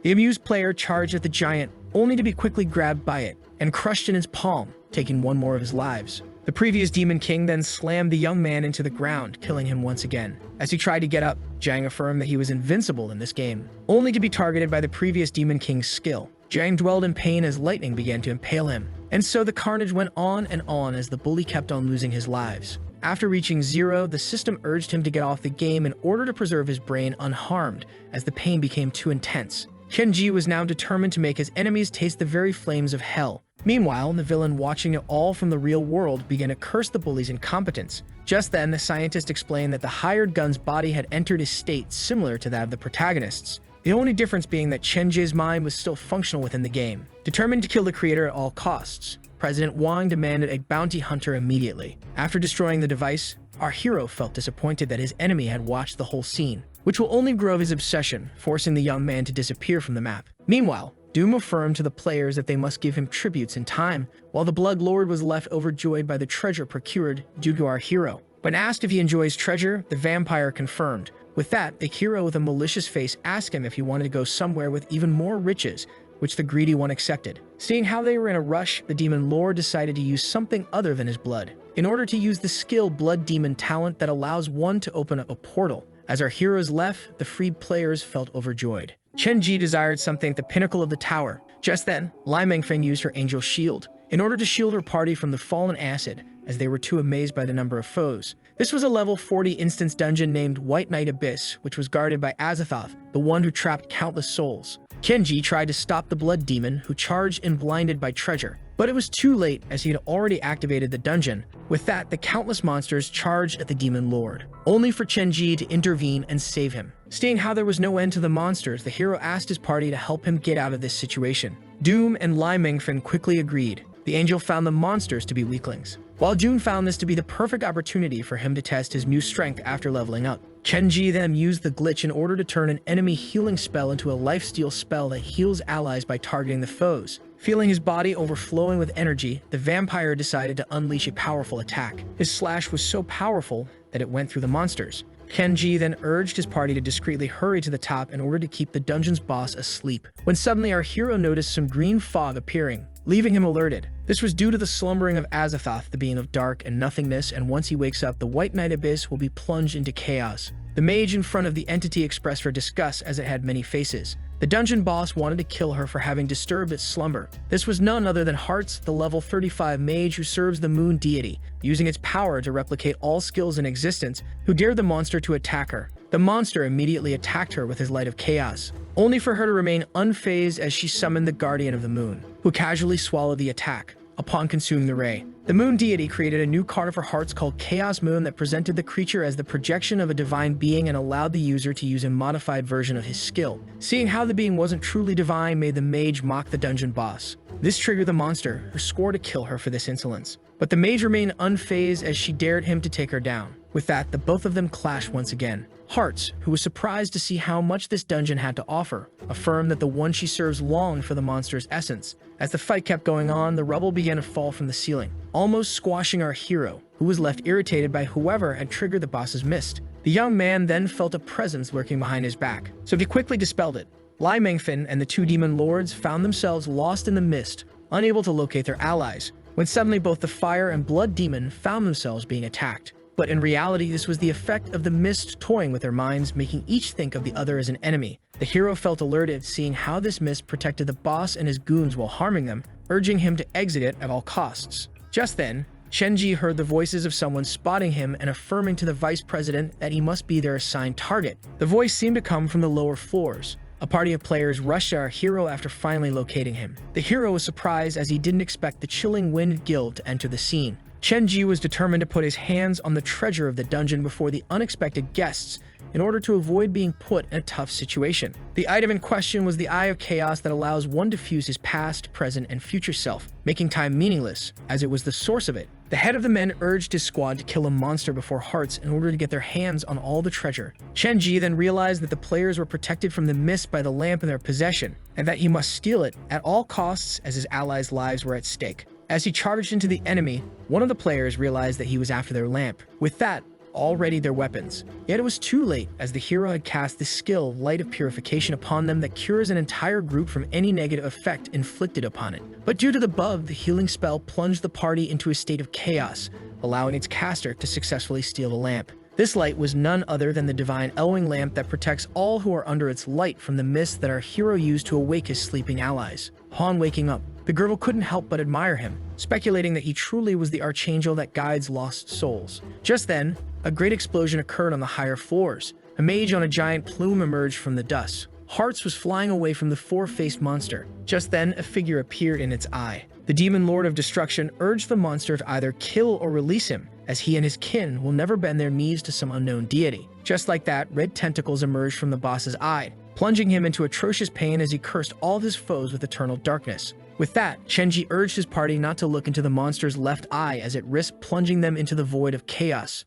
The amused player charged at the giant, only to be quickly grabbed by it and crushed in his palm, taking one more of his lives. The previous Demon King then slammed the young man into the ground, killing him once again. As he tried to get up, Jiang affirmed that he was invincible in this game, only to be targeted by the previous Demon King's skill. Jiang dwelled in pain as lightning began to impale him, and so the carnage went on and on as the bully kept on losing his lives. After reaching 0, the system urged him to get off the game in order to preserve his brain unharmed, as the pain became too intense. Chen-ji was now determined to make his enemies taste the very flames of hell. Meanwhile, the villain, watching it all from the real world, began to curse the bully's incompetence. Just then, the scientist explained that the hired gun's body had entered a state similar to that of the protagonist's, the only difference being that Chen-ji's mind was still functional within the game. Determined to kill the creator at all costs, President Wang demanded a bounty hunter immediately. After destroying the device, our hero felt disappointed that his enemy had watched the whole scene, which will only grow his obsession, forcing the young man to disappear from the map. Meanwhile, Doom affirmed to the players that they must give him tributes in time, while the Blood Lord was left overjoyed by the treasure procured due to our hero. When asked if he enjoys treasure, the vampire confirmed. With that, the hero with a malicious face asked him if he wanted to go somewhere with even more riches, which the greedy one accepted. Seeing how they were in a rush, the Demon Lord decided to use something other than his blood, in order to use the skill Blood Demon talent that allows one to open up a portal. As our heroes left, the freed players felt overjoyed. Chen-ji desired something at the pinnacle of the tower. Just then, Lai Mengfeng used her angel shield in order to shield her party from the fallen acid, as they were too amazed by the number of foes. This was a level 40 instance dungeon named White Night Abyss, which was guarded by Azathoth, the one who trapped countless souls. Chen-ji tried to stop the blood demon, who charged and blinded by treasure, but it was too late as he had already activated the dungeon. With that, the countless monsters charged at the Demon Lord, only for Chen-ji to intervene and save him. Seeing how there was no end to the monsters, the hero asked his party to help him get out of this situation. Doom and Lai Mengfen quickly agreed. The angel found the monsters to be weaklings, while Jun found this to be the perfect opportunity for him to test his new strength after leveling up. Chen-ji then used the glitch in order to turn an enemy healing spell into a lifesteal spell that heals allies by targeting the foes. Feeling his body overflowing with energy, the vampire decided to unleash a powerful attack. His slash was so powerful that it went through the monsters. Chen-ji then urged his party to discreetly hurry to the top in order to keep the dungeon's boss asleep, when suddenly our hero noticed some green fog appearing, leaving him alerted. This was due to the slumbering of Azathoth, the being of dark and nothingness, and once he wakes up, the White Night Abyss will be plunged into chaos. The mage in front of the entity expressed her disgust as it had many faces. The dungeon boss wanted to kill her for having disturbed its slumber. This was none other than Hearts, the level 35 mage who serves the moon deity, using its power to replicate all skills in existence, who dared the monster to attack her. The monster immediately attacked her with his light of chaos, only for her to remain unfazed as she summoned the guardian of the moon, who casually swallowed the attack. Upon consuming the ray, the moon deity created a new card for Hearts called Chaos Moon that presented the creature as the projection of a divine being and allowed the user to use a modified version of his skill. Seeing how the being wasn't truly divine made the mage mock the dungeon boss. This triggered the monster, who swore to kill her for this insolence. But the mage remained unfazed as she dared him to take her down. With that, the both of them clashed once again. Hearts, who was surprised to see how much this dungeon had to offer, affirmed that the one she serves longed for the monster's essence. As the fight kept going on, the rubble began to fall from the ceiling, almost squashing our hero, who was left irritated by whoever had triggered the boss's mist. The young man then felt a presence lurking behind his back, so he quickly dispelled it. Lai Mengfen and the two demon lords found themselves lost in the mist, unable to locate their allies, when suddenly both the fire and blood demon found themselves being attacked. But in reality, this was the effect of the mist toying with their minds, making each think of the other as an enemy. The hero felt alerted, seeing how this mist protected the boss and his goons while harming them, urging him to exit it at all costs. Just then, Shenji heard the voices of someone spotting him and affirming to the vice president that he must be their assigned target. The voice seemed to come from the lower floors. A party of players rushed our hero after finally locating him. The hero was surprised as he didn't expect the chilling Wind Guild to enter the scene. Shenji was determined to put his hands on the treasure of the dungeon before the unexpected guests in order to avoid being put in a tough situation. The item in question was the Eye of Chaos that allows one to fuse his past, present, and future self, making time meaningless, as it was the source of it. The head of the men urged his squad to kill a monster before Hearts in order to get their hands on all the treasure. Shenji then realized that the players were protected from the mist by the lamp in their possession, and that he must steal it at all costs as his allies' lives were at stake. As he charged into the enemy, one of the players realized that he was after their lamp. With that, all ready their weapons. Yet it was too late, as the hero had cast the skill Light of Purification upon them that cures an entire group from any negative effect inflicted upon it. But due to the bug, the healing spell plunged the party into a state of chaos, allowing its caster to successfully steal the lamp. This light was none other than the divine Elwing lamp that protects all who are under its light from the mist that our hero used to awake his sleeping allies. Upon waking up, the girl couldn't help but admire him, speculating that he truly was the archangel that guides lost souls. Just then, a great explosion occurred on the higher floors. A mage on a giant plume emerged from the dust. Hearts was flying away from the four-faced monster. Just then, a figure appeared in its eye. The demon lord of destruction urged the monster to either kill or release him, as he and his kin will never bend their knees to some unknown deity. Just like that, red tentacles emerged from the boss's eye, plunging him into atrocious pain as he cursed all of his foes with eternal darkness. With that, Shenji urged his party not to look into the monster's left eye as it risked plunging them into the void of chaos.